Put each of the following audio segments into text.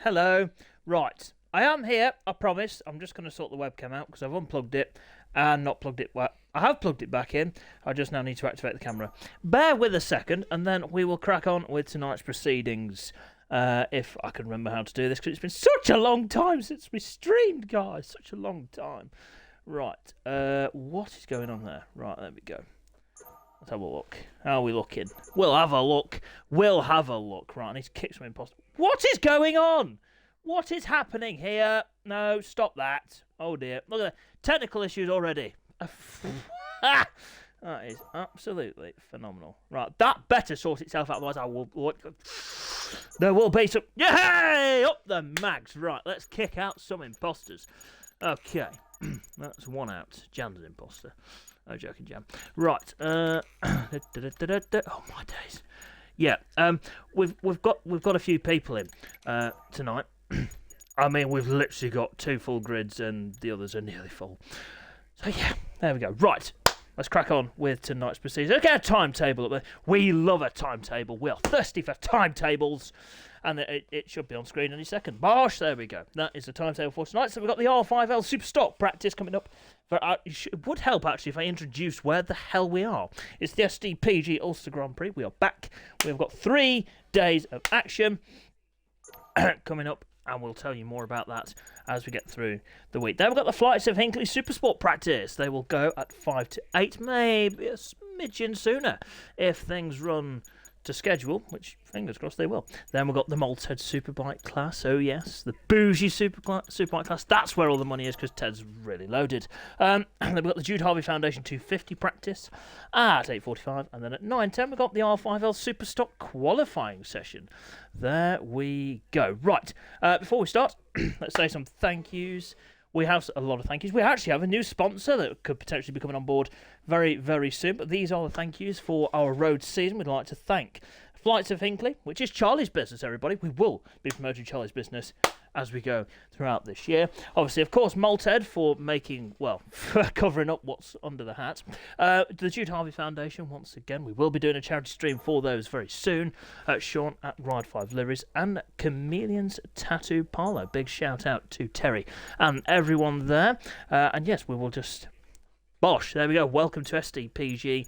Hello. Right. I am here, I promise. I'm just going to sort the webcam out because I've unplugged it and not plugged it. Well, I have plugged it back in. I just now need to activate the camera. Bear with a second and then we will crack on with tonight's proceedings. If I can remember how to do this, because it's been such a long time since we streamed, guys. Such a long time. Right. What is going on there? Right, there we go. Let's have a look. How are we looking? We'll have a look. We'll have a look. Right, I need to kick some impossible. What is going on? What is happening here? No, stop that. Oh dear. Look at that. Technical issues already. That is absolutely phenomenal. Right, that better sort itself out, otherwise I will... There will be some... Yay! Up the mags. Right, let's kick out some imposters. Okay. That's one out. Jan's an imposter. No joking, Jan. Right. Oh my days. Yeah. We've got a few people in tonight. I mean, we've literally got 2 full grids and the others are nearly full. So yeah, there we go. Right. Let's crack on with tonight's proceedings. Look at a timetable up there. We love a timetable. We are thirsty for timetables. And it should be on screen any second. Bosh, there we go. That is the timetable for tonight. So we've got the R5L Super Stock practice coming up. It would help, actually, if I introduced where the hell we are. It's the SDPG Ulster Grand Prix. We are back. We've got 3 days of action coming up. And we'll tell you more about that as we get through the week. Then we've got the Flights of Hinckley Supersport practice. They will go at 5 to 8, maybe a smidgen sooner if things run to schedule, which fingers crossed they will. Then we've got the Malted Superbike class. Oh yes, the bougie Superbike class. That's where all the money is because Ted's really loaded. Then we've got the Jude Harvey Foundation 250 practice at 8:45, and then at 9:10 we've got the R5L Superstock qualifying session. There we go. Right, before we start, let's say some thank yous. We have a lot of thank yous. We actually have a new sponsor that could potentially be coming on board very, very soon. But these are the thank yous for our road season. We'd like to thank Flights of Hinckley, which is Charlie's business, everybody. We will be promoting Charlie's business as we go throughout this year. Obviously, of course, Malted for making, well, for covering up what's under the hat. The Jude Harvey Foundation, once again, we will be doing a charity stream for those very soon. Sean at Ride 5 Liveries and Chameleon's Tattoo Parlour. Big shout out to Terry and everyone there. And yes, we will just... Bosh, there we go. Welcome to SDPG,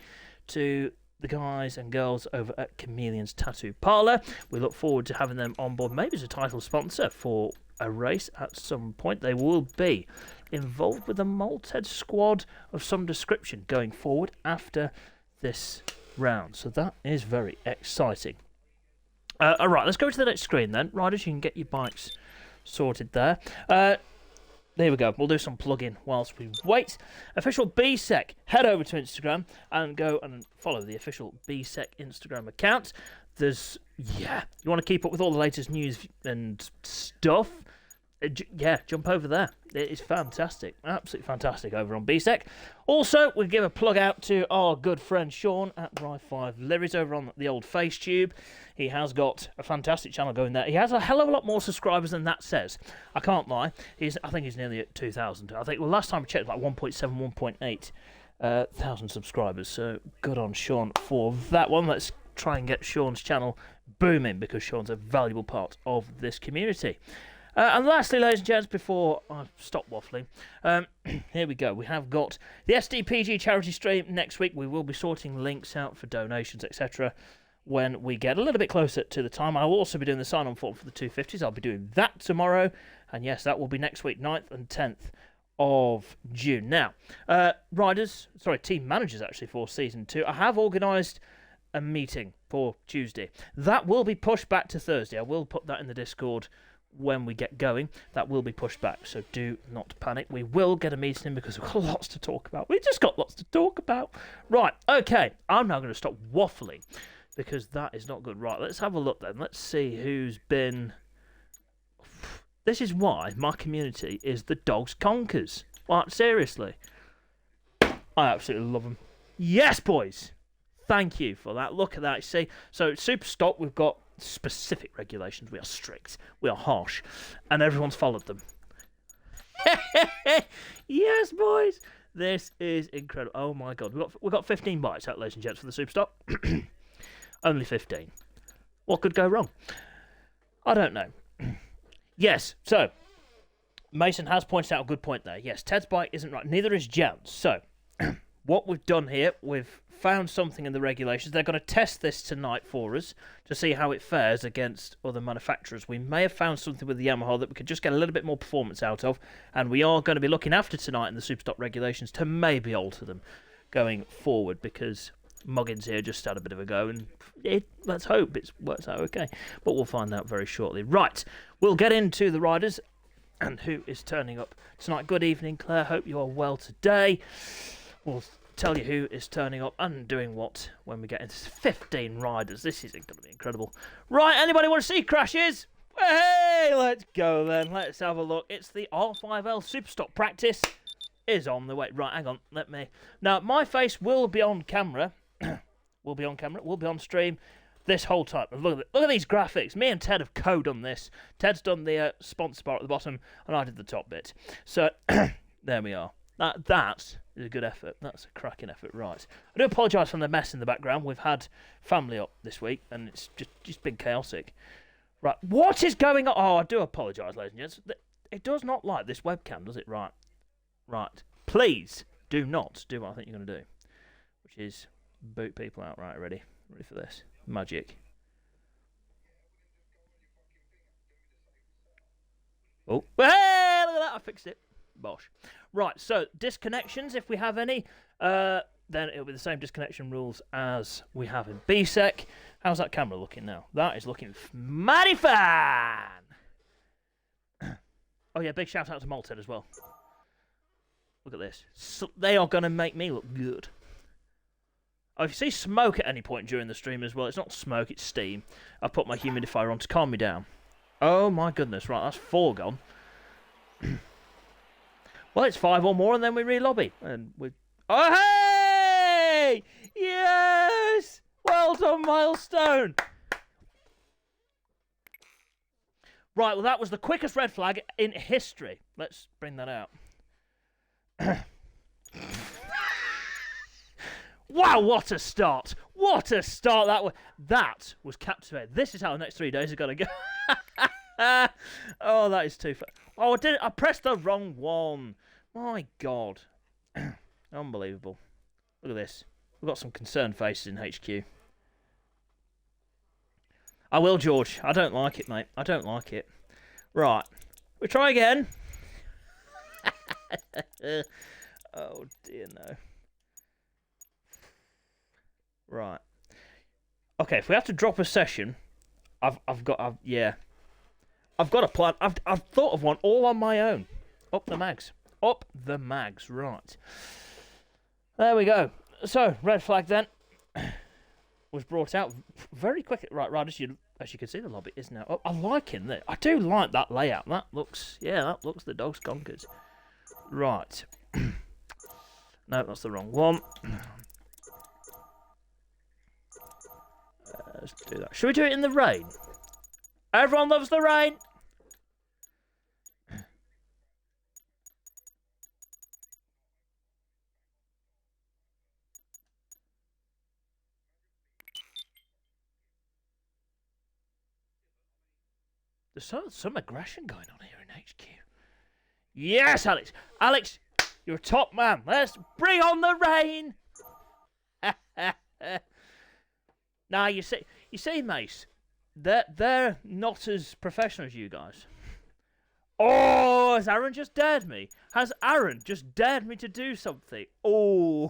to the guys and girls over at Chameleon's Tattoo Parlour. We look forward to having them on board, maybe as a title sponsor for a race at some point. They will be involved with a Malted squad of some description going forward after this round. So that is very exciting. Alright, let's go to the next screen then. Riders, you can get your bikes sorted there. There we go. We'll do some plug-in whilst we wait. Official BSEC. Head over to Instagram and go and follow the official BSEC Instagram account. There's, yeah, you want to keep up with all the latest news and stuff? Yeah, jump over there. It is fantastic. Absolutely fantastic over on BSEC. Also, we give a plug out to our good friend Sean at Ride 5 Liveries over on the old FaceTube. He has got a fantastic channel going there. He has a hell of a lot more subscribers than that says. I can't lie. I think he's nearly at 2,000. I think, well, last time I checked, like 1.7, 1.8 thousand subscribers. So good on Sean for that one. Let's try and get Sean's channel booming because Sean's a valuable part of this community. And lastly, ladies and gents, before I stop waffling, here we go. We have got the SDPG charity stream next week. We will be sorting links out for donations, etc. when we get a little bit closer to the time. I will also be doing the sign-on form for the 250s. I'll be doing that tomorrow. And yes, that will be next week, 9th and 10th of June. Now, team managers actually for Season 2. I have organised a meeting for Tuesday. That will be pushed back to Thursday. I will put that in the Discord when we get going. That will be pushed back, so do not panic. We will get a meeting in because we've got lots to talk about. We've just got lots to talk about. Right, okay, I'm now going to stop waffling because that is not good. Right, let's have a look then. Let's see who's been... This is why my community is the Dogs Conkers. Like, seriously. I absolutely love them. Yes, boys! Thank you for that. Look at that. See, so Super Stock, we've got specific regulations. We are strict. We are harsh. And everyone's followed them. Yes, boys. This is incredible. Oh, my God. We've got 15 bikes out, ladies and gents, for the Super Stock. Only 15. What could go wrong? I don't know. Yes, so Mason has pointed out a good point there. Yes, Ted's bike isn't right. Neither is Jan's. So what we've done here, we've found something in the regulations. They're going to test this tonight for us to see how it fares against other manufacturers. We may have found something with the Yamaha that we could just get a little bit more performance out of, and we are going to be looking after tonight in the Superstock regulations to maybe alter them going forward, because Muggins here just had a bit of a go, and let's hope it works out okay. But we'll find out very shortly. Right, we'll get into the riders and who is turning up tonight. Good evening, Claire. Hope you are well today. We'll tell you who is turning up and doing what when we get into 15 riders. This is going to be incredible. Right, anybody want to see crashes? Hey, let's go then. Let's have a look. It's the R5L Superstock practice is on the way. Right, hang on. Let me. Now, my face will be on camera. Will be on camera. Will be on stream this whole time. Look at these graphics. Me and Ted have done this. Ted's done the sponsor bar at the bottom, and I did the top bit. So there we are. That is a good effort. That's a cracking effort. Right. I do apologise for the mess in the background. We've had family up this week, and it's just been chaotic. Right. What is going on? Oh, I do apologise, ladies and gents. It does not like this webcam, does it? Right. Right. Please do not do what I think you're going to do, which is boot people out. Right. Ready for this. Magic. Oh. Hey, look at that. I fixed it. Bosh. Right, so disconnections, if we have any, then it'll be the same disconnection rules as we have in BSEC. How's that camera looking now? That is looking mighty fine! Oh yeah, big shout out to Malted as well. Look at this. So they are going to make me look good. Oh, if you see smoke at any point during the stream as well, it's not smoke, it's steam. I've put my humidifier on to calm me down. Oh my goodness, right, that's 4 gone. Well, it's 5 or more, and then we re-lobby. And we. Oh, hey! Yes! Well done, milestone! Right, well, that was the quickest red flag in history. Let's bring that out. Wow, what a start! What a start that was captivating. This is how the next 3 days are going to go. Oh, that is too far. Oh, I pressed the wrong one. My God. Unbelievable. Look at this. We've got some concerned faces in HQ. I will, George. I don't like it, mate. I don't like it. Right. We try again. Oh, dear, no. Right. Okay, if we have to drop a session, I've got a plan. I've thought of one all on my own. Up the mags. Up the mags. Right. There we go. So, red flag then was brought out very quickly. Right, as you can see, the lobby is now up. I'm liking that. I do like that layout. That looks the dog's conkers. Right. No, that's the wrong one. Let's do that. Should we do it in the rain? Everyone loves the rain. There's some aggression going on here in HQ. Yes, Alex. Alex, you're a top man. Let's bring on the rain. Now, you see, Mace, they're not as professional as you guys. Oh, has Aaron just dared me? Has Aaron just dared me to do something? Oh,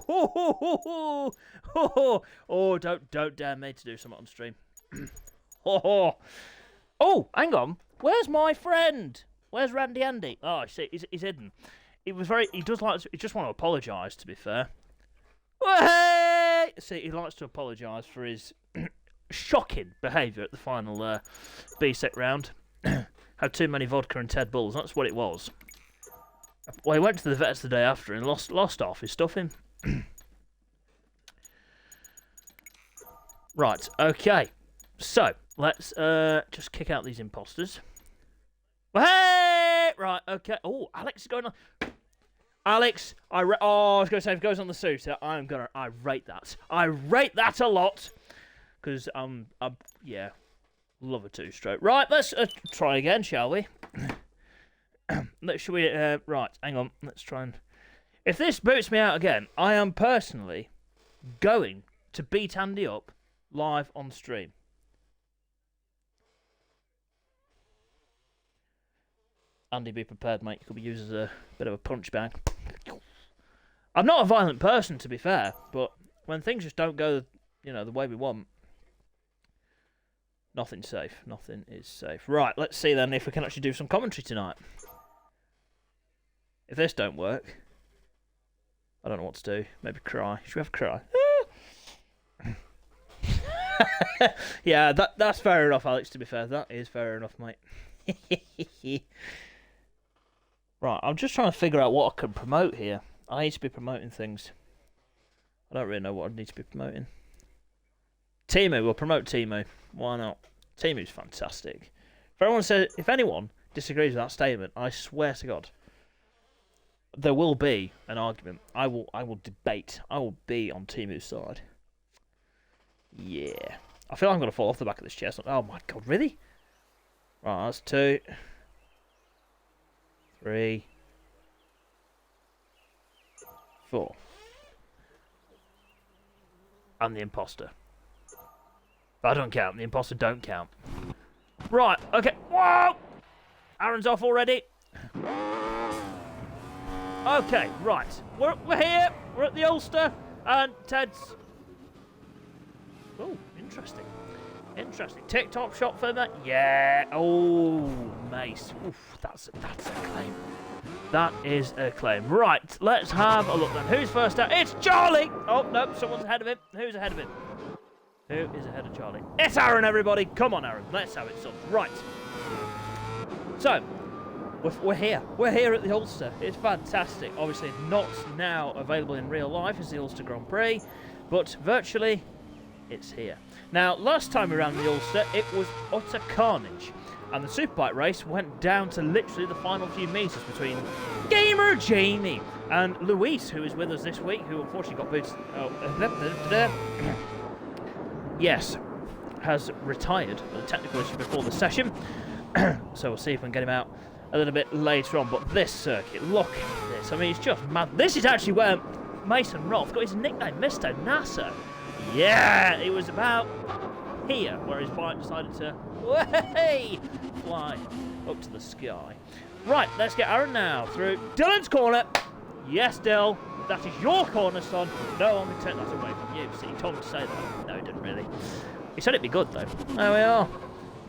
don't dare me to do something on stream. Oh, hang on. Where's my friend? Where's Randy Andy? Oh, I see. He's hidden. He just want to apologise, to be fair. Hey! See, he likes to apologise for his shocking behaviour at the final BSEC round. Had too many vodka and Ted Bulls. That's what it was. Well, he went to the vets the day after and lost half his stuffing. Right, okay. So, let's just kick out these imposters. Hey! Right, okay. Oh, Alex is going on. Alex, I was going to say, if it goes on the suit, I rate that. I rate that a lot. Because, yeah, love a two-stroke. Right, let's try again, shall we? Should we? Right, hang on. Let's try and. If this boots me out again, I am personally going to beat Andy up live on stream. Andy, be prepared, mate. You could be used as a bit of a punch bag. I'm not a violent person, to be fair, but when things just don't go, the way we want, nothing's safe. Nothing is safe. Right, let's see then if we can actually do some commentary tonight. If this don't work, I don't know what to do. Maybe cry. Should we have a cry? Yeah, that's fair enough, Alex, to be fair. That is fair enough, mate. Right, I'm just trying to figure out what I can promote here. I need to be promoting things. I don't really know what I need to be promoting. Timu, we'll promote Timu. Why not? Timu's fantastic. If anyone disagrees with that statement, I swear to God, there will be an argument. I will debate. I will be on Timu's side. Yeah. I feel like I'm going to fall off the back of this chair. Oh my God, really? Right, that's 2. 3. 4. And the imposter. I don't count. The imposter don't count. Right, okay. Whoa! Aaron's off already. Okay, right. We're here. We're at the Ulster. And Ted's... Oh, interesting. Interesting. Tik Tok shot for that. Yeah. Oh, Mace. Oof, that's a claim. That is a claim. Right, let's have a look then. Who's first out? It's Charlie! Oh, no, someone's ahead of him. Who's ahead of him? Who is ahead of Charlie? It's Aaron, everybody. Come on, Aaron. Let's have it, son. Right. So, we're here. We're here at the Ulster. It's fantastic. Obviously, not now available in real life as the Ulster Grand Prix, but virtually, it's here. Now, last time we ran the Ulster, it was utter carnage. And the Superbike race went down to literally the final few metres between Gamer Jamie and Luis, who is with us this week, who unfortunately got booted. Yes, has retired with a technical issue before the session. So we'll see if we can get him out a little bit later on. But this circuit, look at this. I mean, it's just mad. This is actually where Mason Roth got his nickname, Mr. NASA. Yeah, it was about here where his bike decided to fly up to the sky. Right, let's get Aaron now through Dylan's corner. Yes, Dill, that is your corner, son. No one can take that away from you. See, he told me to say that. No, he didn't really. He said it'd be good, though. There we are.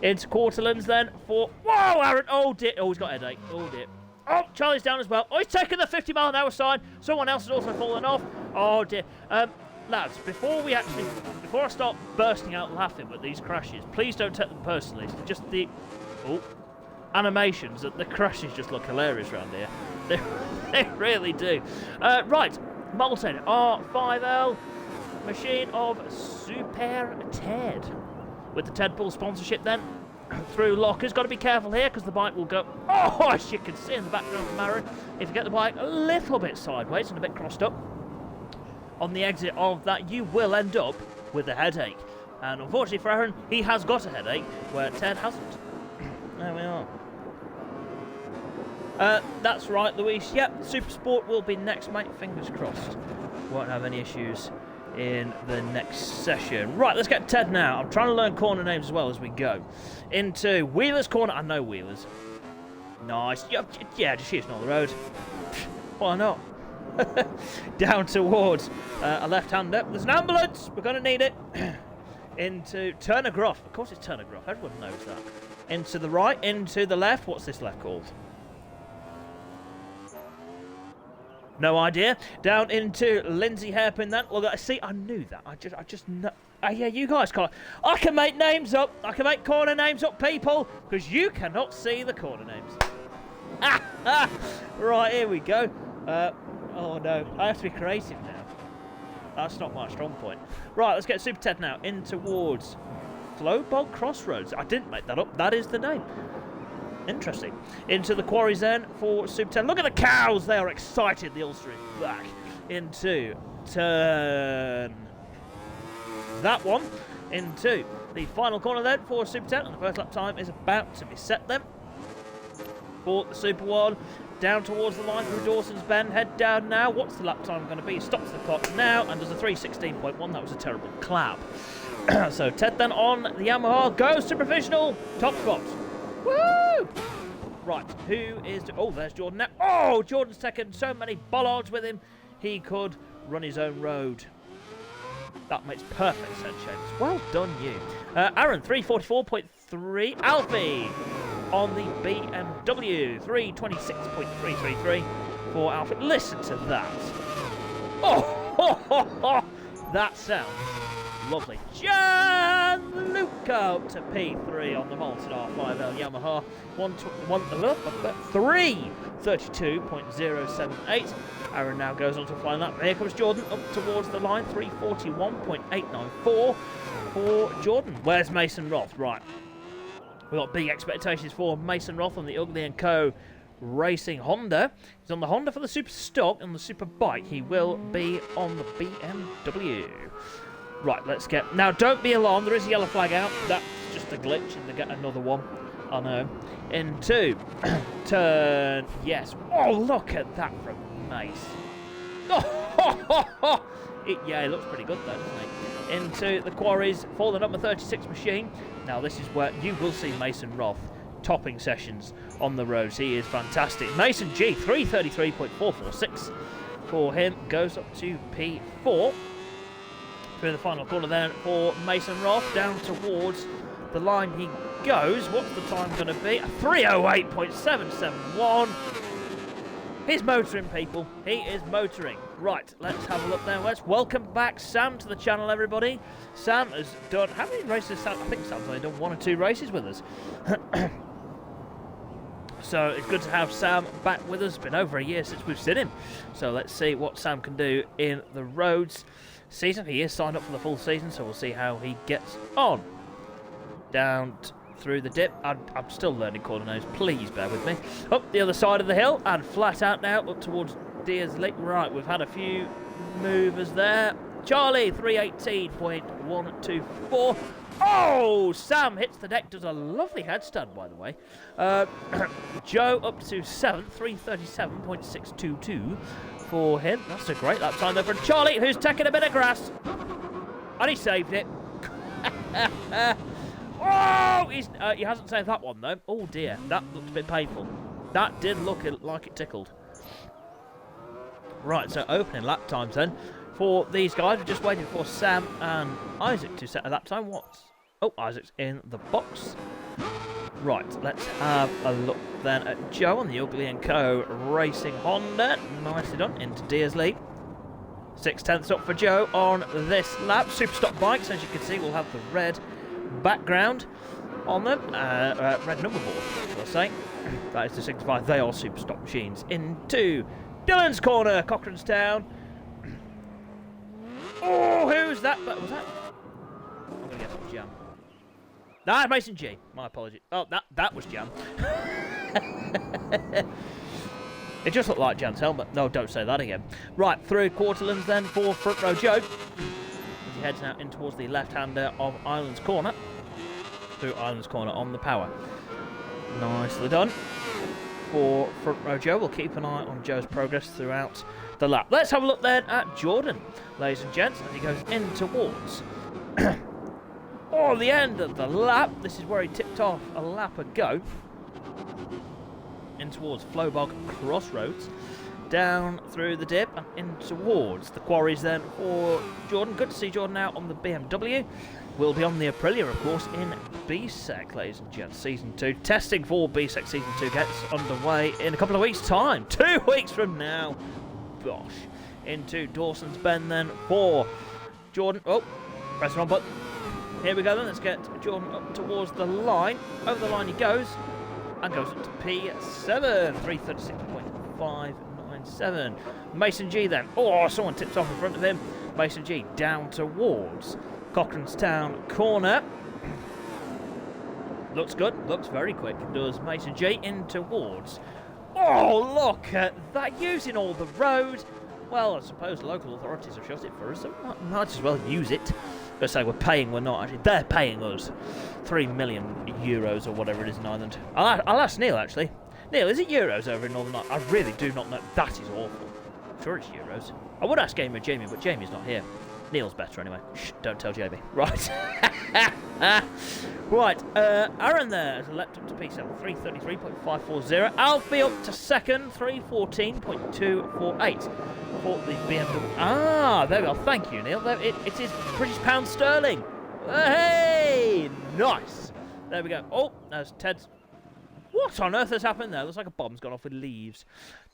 Into Quarterlands then for... Whoa, Aaron! Oh, dear. Oh, he's got a headache. Oh, dear. Oh, Charlie's down as well. Oh, he's taken the 50-mile-an-hour sign. Someone else has also fallen off. Oh, dear. Lads, before I start bursting out laughing with these crashes, please don't take them personally. It's just the animations, the crashes just look hilarious around here. They really do. Right, Molten R5L, machine of Super Ted. With the Ted Bull sponsorship then, through lockers. Got to be careful here because the bike will go, oh, as you can see in the background from Aaron, if you get the bike a little bit sideways and a bit crossed up, on the exit of that, you will end up with a headache. And unfortunately for Aaron, he has got a headache, where Ted hasn't. There we are. That's right, Luis. Yep, Super Sport will be next, mate. Fingers crossed. Won't have any issues in the next session. Right, let's get Ted now. I'm trying to learn corner names as well as we go. Into Wheeler's corner. I know Wheeler's. Nice. Yeah, just use another road. Why not? Down towards a left-hander. There's an ambulance. We're going to need it. Into Turner Groff. Of course it's Turner Groff. Everyone knows that. Into the right. Into the left. What's this left called? No idea. Down into Lindsay Hairpin then. Look, see, I knew that. I just know. Yeah, you guys can't. I can make names up. I can make corner names up, people, because you cannot see the corner names. Right, here we go. Oh no, I have to be creative now. That's not my strong point. Right, let's get Super Ted now in towards Flowbolt Crossroads. I didn't make that up. That is the name. Interesting. Into the quarries then for Super Ted. Look at the cows. They are excited. The Ulster is back. Into turn that one. Into the final corner then for Super Ted. And the first lap time is about to be set then. for the Super 1. Down towards the line through Dawson's Bend. Head down now. What's the lap time going to be? Stops the clock now and does a 3:16.1. That was a terrible clap. So Ted then on the Yamaha goes to provisional. Top spot. Woo! Right, who is... Oh, there's Jordan now. Oh, Jordan's taken so many bollards with him. He could run his own road. That makes perfect sense, James. Well done, you. Aaron, 3:44.3. Alfie on the BMW, 3:26.333 for Alfie. Listen to that. Oh, that sounds lovely. Gianluca up to P3 on the Malted R5L Yamaha. 3:32.078. Aaron now goes on to fly that. Here comes Jordan up towards the line. 3:41.894 for Jordan. Where's Mason Roth? Right. We've got big expectations for Mason Roth on the Ugly & Co. Racing Honda. He's on the Honda for the Super Stock and the Super Bike. He will be on the BMW. Right, let's get... Now, don't be alarmed. There is a yellow flag out. That's just a glitch, and they get another one. I know. Into turn... Yes. Oh, look at that from Mace. Oh, yeah, it looks pretty good, though, doesn't it? Into the quarries for the number 36 machine. Now, this is where you will see Mason Roth topping sessions on the roads. He is fantastic. Mason G, 3:33.446 for him. Goes up to P4. Through the final corner then for Mason Roth. Down towards the line he goes. What's the time going to be? 3:08.771. He's motoring, people. He is motoring. Right, let's have a look now. Let's welcome back Sam to the channel, everybody. Sam has done... How many races? Sam, I think Sam's only done 1 or 2 races with us. So it's good to have Sam back with us. It's been over a year since we've seen him. So let's see what Sam can do in the roads season. He is signed up for the full season, so we'll see how he gets on. Down through the dip. I'm still learning corner nose. Please bear with me. Up the other side of the hill and flat out now up towards Deers Lake. Right, we've had a few movers there. Charlie, 3:18.124. Oh, Sam hits the deck. Does a lovely headstand, by the way. Joe up to 7th, 3:37.622 for him. That's a great lap time there for Charlie, who's taking a bit of grass. And he saved it. Oh, he hasn't saved that one, though. Oh, dear. That looked a bit painful. That did look like it tickled. Right, so opening lap times then for these guys. We're just waiting for Sam and Isaac to set a lap time. Oh, Isaac's in the box. Right, let's have a look then at Joe on the Ugly & Co. Racing Honda. Nicely done into Deersley. 6/10 up for Joe on this lap. Super Stock bikes, as you can see, will have the red background on them. Red number board, I'll say. That is to signify they are Super Stock machines. Into Dylan's corner, Cochrane's Town. Oh, who's that? Was that? I'm going to guess it was Jam. Nah, Mason G. My apologies. Oh, that was Jam. It just looked like Jan's helmet. No, don't say that again. Right, through Quarterlands then for Front Row Joe. As he heads now in towards the left-hander of Island's Corner. Through Island's Corner on the power. Nicely done for Front Row Joe. We'll keep an eye on Joe's progress throughout the lap. Let's have a look then at Jordan, ladies and gents, as he goes in towards oh, the end of the lap. This is where he tipped off a lap ago. In towards Flowbog Crossroads. Down through the dip and in towards the quarries then for Jordan. Good to see Jordan out on the BMW. We'll be on the Aprilia, of course, in BSEC, ladies and gents, Season 2. Testing for BSEC Season 2 gets underway in a couple of weeks' time. 2 weeks from now. Gosh. Into Dawson's Bend then for Jordan. Oh, press the wrong button. Here we go then. Let's get Jordan up towards the line. Over the line he goes. And goes up to P7. 3:36.597. Mason G then. Oh, someone tips off in front of him. Mason G down towards Cochrane's Town corner. Looks good. Looks very quick. Does Mason G in towards. Oh, look at that. Using all the road. Well, I suppose local authorities have shut it for us, so we might as well use it. But say we're paying, we're not actually. They're paying us €3 million or whatever it is in Ireland. I'll ask Neil, actually. Neil, is it Euros over in Northern Ireland? I really do not know. That is awful. I'm sure it's Euros. I would ask Gamer Jamie, but Jamie's not here. Neil's better anyway. Shh, don't tell Jamie. Right. Right, Aaron there has leapt up to P7, 333.540. Alfie up to second, 314.248 for the BMW. Ah, there we are. Thank you, Neil. It is British pound sterling. Hey, nice. There we go. Oh, there's Ted's. What on earth has happened there? Looks like a bomb's gone off with leaves.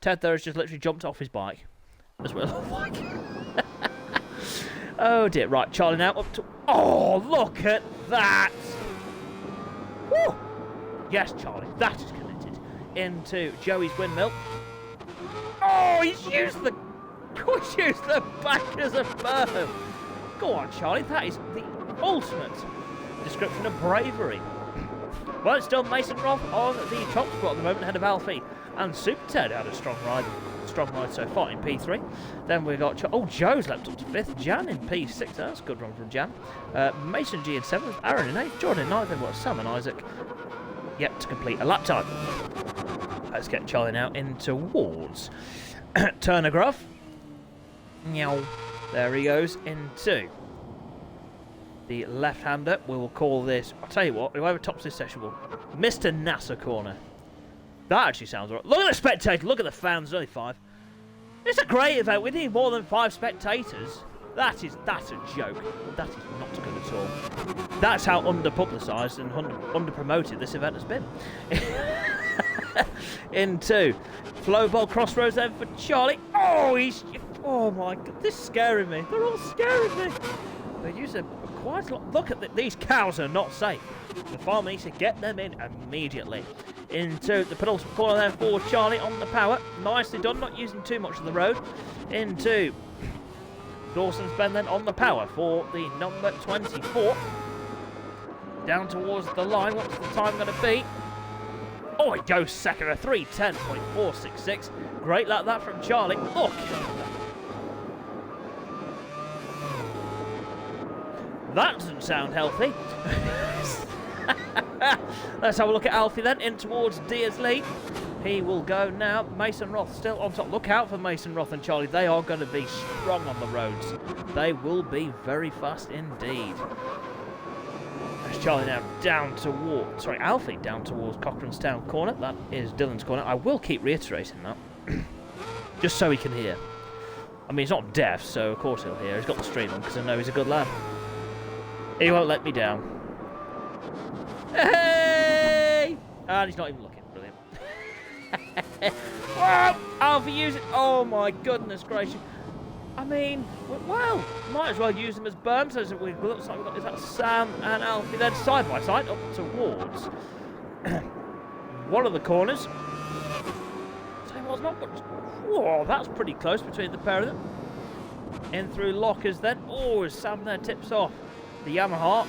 Ted there has just literally jumped off his bike. That's what it looked like. Oh dear. Right, Charlie now up to... Oh, look at that. Woo! Yes, Charlie, that is connected into Joey's windmill. Oh, he's used the back as a berm. Go on, Charlie, that is the ultimate description of bravery. Well, it's still Mason Roth on the top spot at the moment, ahead of Alfie. And Super Ted had a strong ride so far in P3. Then we got... Joe's leapt up to 5th. Jan in P6. That's a good run from Jan. Mason G in 7th. Aaron in 8th. Jordan in 9th. Then we've got Sam and Isaac yet to complete a lap time. Let's get Charlie now in towards Turner Gruff. There he goes into the left-hander. We will call this... I'll tell you what. Whoever tops this session will... Mr. NASA Corner. That actually sounds right. Look at the spectators. Look at the fans. Only 5. It's a great event. We need more than 5 spectators. That's a joke. That is not good at all. That's how under-publicised and under-promoted this event has been. Into Flowball Crossroads then for Charlie. Oh my God. This is scaring me. They're all scaring me. They use quite a lot. Look at these cows are not safe. The farmer needs to get them in immediately. Into the penultimate corner there for Charlie on the power. Nicely done, not using too much of the road. Into Dawson's Bend then on the power for the number 24. Down towards the line. What's the time going to be? Oh, it goes second, a 3:10.466. Great like that from Charlie. Look. That doesn't sound healthy. Let's have a look at Alfie then, in towards Deersley. He will go now. Mason Roth still on top. Look out for Mason Roth and Charlie. They are going to be strong on the roads. They will be very fast indeed. There's Charlie now down towards... Sorry, Alfie down towards Cochrane's Town corner. That is Dylan's corner. I will keep reiterating that. Just so he can hear. I mean, he's not deaf, so of course he'll hear. He's got the stream on because I know he's a good lad. He won't let me down. Hey! And he's not even looking. Brilliant. Whoa! Alfie, use it. Oh my goodness gracious. I mean, well, might as well use them as berms. So it looks like we've got, is that Sam and Alfie then side by side up towards one of the corners. So it was not much. Whoa, that's pretty close between the pair of them. In through lockers then. Oh, Sam there tips off the Yamaha.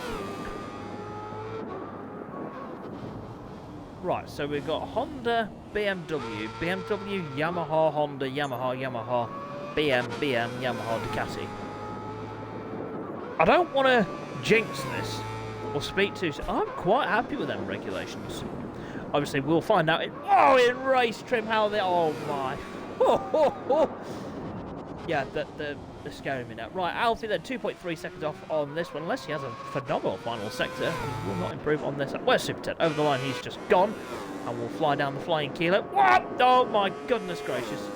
Right, so we've got Honda, BMW, Yamaha, Honda, Yamaha, BM, Yamaha, Ducati. I don't want to jinx this or speak too soon. I'm quite happy with them regulations. Obviously, we'll find out in race trim how they... Oh, my. Yeah, they're scaring me now. Right, Alfie then 2.3 seconds off on this one. Unless he has a phenomenal final sector, he will not improve on this. Where's Super Ted? Over the line, he's just gone. And we'll fly down the flying kilo. What? Oh my goodness gracious.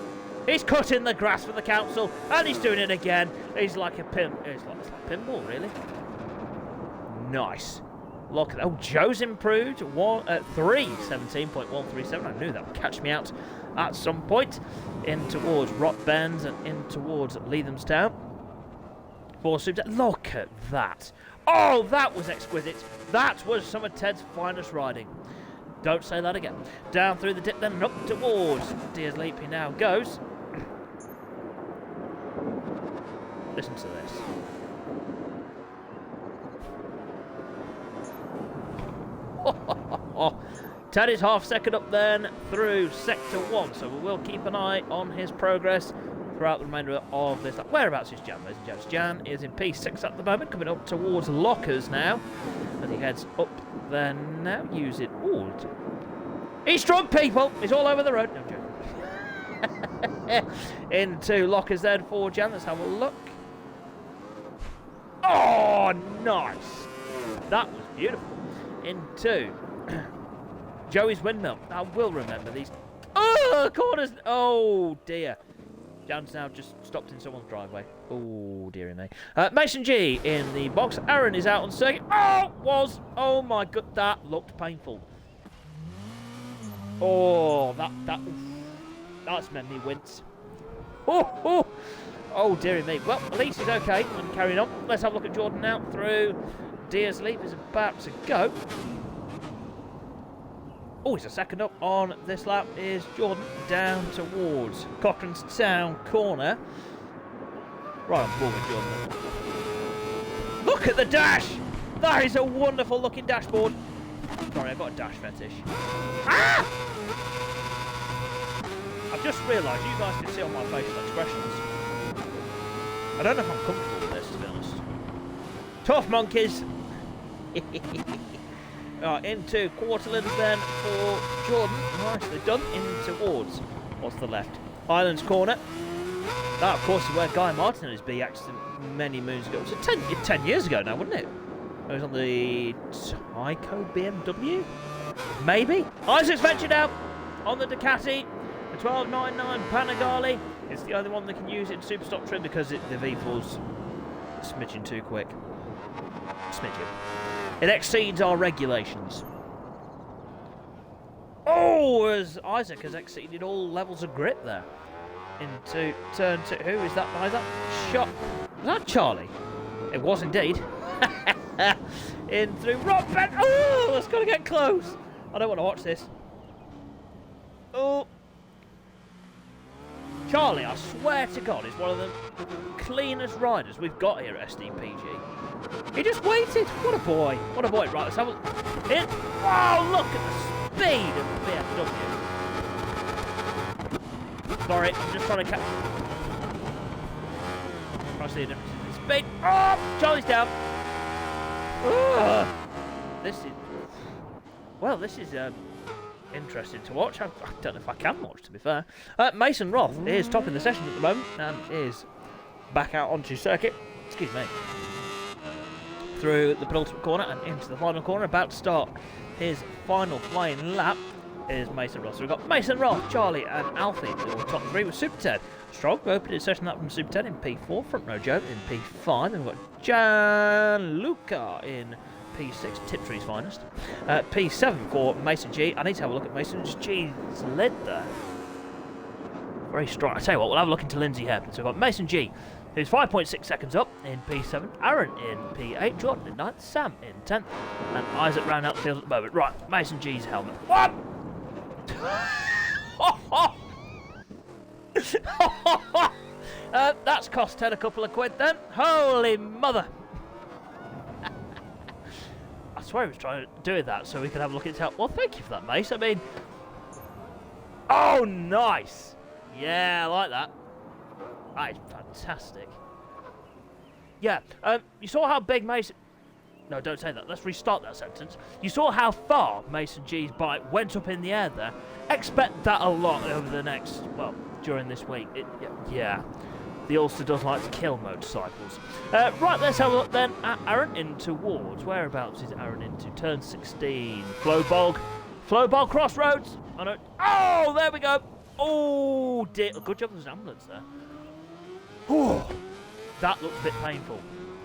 He's cutting the grass for the council. And he's doing it again. He's like a pin. It's like pinball, really. Nice. Look at that. Oh, Joe's improved. 3:17.137. I knew that would catch me out at some point. In towards Rock Bends and in towards Leathamstown. For Super. Look at that. Oh, that was exquisite. That was some of Ted's finest riding. Don't say that again. Down through the dip then and up towards Deersley. He now goes. Listen to this. Ted is half second up then through sector 1, so we will keep an eye on his progress throughout the remainder of this. Whereabouts is Jan, ladies and gents? Jan is in P6 at the moment, coming up towards Lockers now, as he heads up there now. Use it. Ooh, He's drunk, people. He's all over the road. No, joking. Into lockers then for Jan. Let's have a look. Oh, nice. That was beautiful. Into Joey's windmill. I will remember these. Oh, corners. Oh, dear. Jan's now just stopped in someone's driveway. Oh, dearie me. Mason G in the box. Aaron is out on circuit. Oh my god, that looked painful. Oh, that's made me wince. Oh, dearie me. Well, at least he's okay and carrying on. Let's have a look at Jordan now through. Deer's Leap is about to go. Oh, he's a second up on this lap is Jordan down towards Cochrane's Town corner. Right on board with Jordan. Look at the dash! That is a wonderful looking dashboard. Sorry, I've got a dash fetish. Ah! I've just realised you guys can see on my facial expressions. I don't know if I'm comfortable with this, to be honest. Tough monkeys. Right, into Quarterlands then for Jordan. Nicely done. In towards what's the left? Islands corner. That, of course, is where Guy Martin had his big accident many moons ago. It was 10 years ago now, wasn't it? It was on the Tyco BMW? Maybe? Isaac's ventured out on the Ducati. The 1299 Panigale. It's the only one that can use it in Superstock trim because the V4's smidgen too quick. Smidgen. It exceeds our regulations. Oh, as Isaac has exceeded all levels of grip there. Into turn 2. Who is that behind that shot? Was that Charlie? It was indeed. In through Rock Bend. Oh, that's got to get close. I don't want to watch this. Oh. Charlie, I swear to God, is one of the cleanest riders we've got here at SDPG. He just waited. What a boy. What a boy. Right, let's have a in. Oh, look at the speed of the BMW. Sorry, I'm just trying to catch. I see a difference in the speed. Oh, Charlie's down. Oh, this is interesting to watch. I don't know if I can watch, to be fair. Mason Roth is topping the session at the moment and is back out onto circuit. Excuse me. Through the penultimate corner and into the final corner. About to start his final flying lap is Mason Roth. So we've got Mason Roth, Charlie and Alfie in the top 3 with Super Ted. Strong opening session up from Super Ted in P4. Front row Joe in P5. Then we've got Gianluca in P6, Tiptree's finest. P7 for Mason G. I need to have a look at Mason G's lid there. Very strong. I tell you what, we'll have a look into Lindsay Hampton. So we've got Mason G, who's 5.6 seconds up in P7. Aaron in P8. Jordan in 9th. Sam in 10th. And Isaac round out the field at the moment. Right, Mason G's helmet. What? That's cost Ted a couple of quid then. Holy mother. I swear he was trying to do that so we could have a look at it. Well, thank you for that, Mace. I mean, oh, nice. Yeah, I like that. That is fantastic. Yeah, you saw how big Mason... No, don't say that. Let's restart that sentence. You saw how far Mason G's bike went up in the air there. Expect that a lot over the next, well, during this week. Yeah. The Ulster does like to kill motorcycles. Right, let's have a look then at Aaron in towards. Whereabouts is Aaron into? Turn 16. Flowball Crossroads. Oh, there we go. Oh, dear. Good job there's an ambulance there. Oh, that looked a bit painful.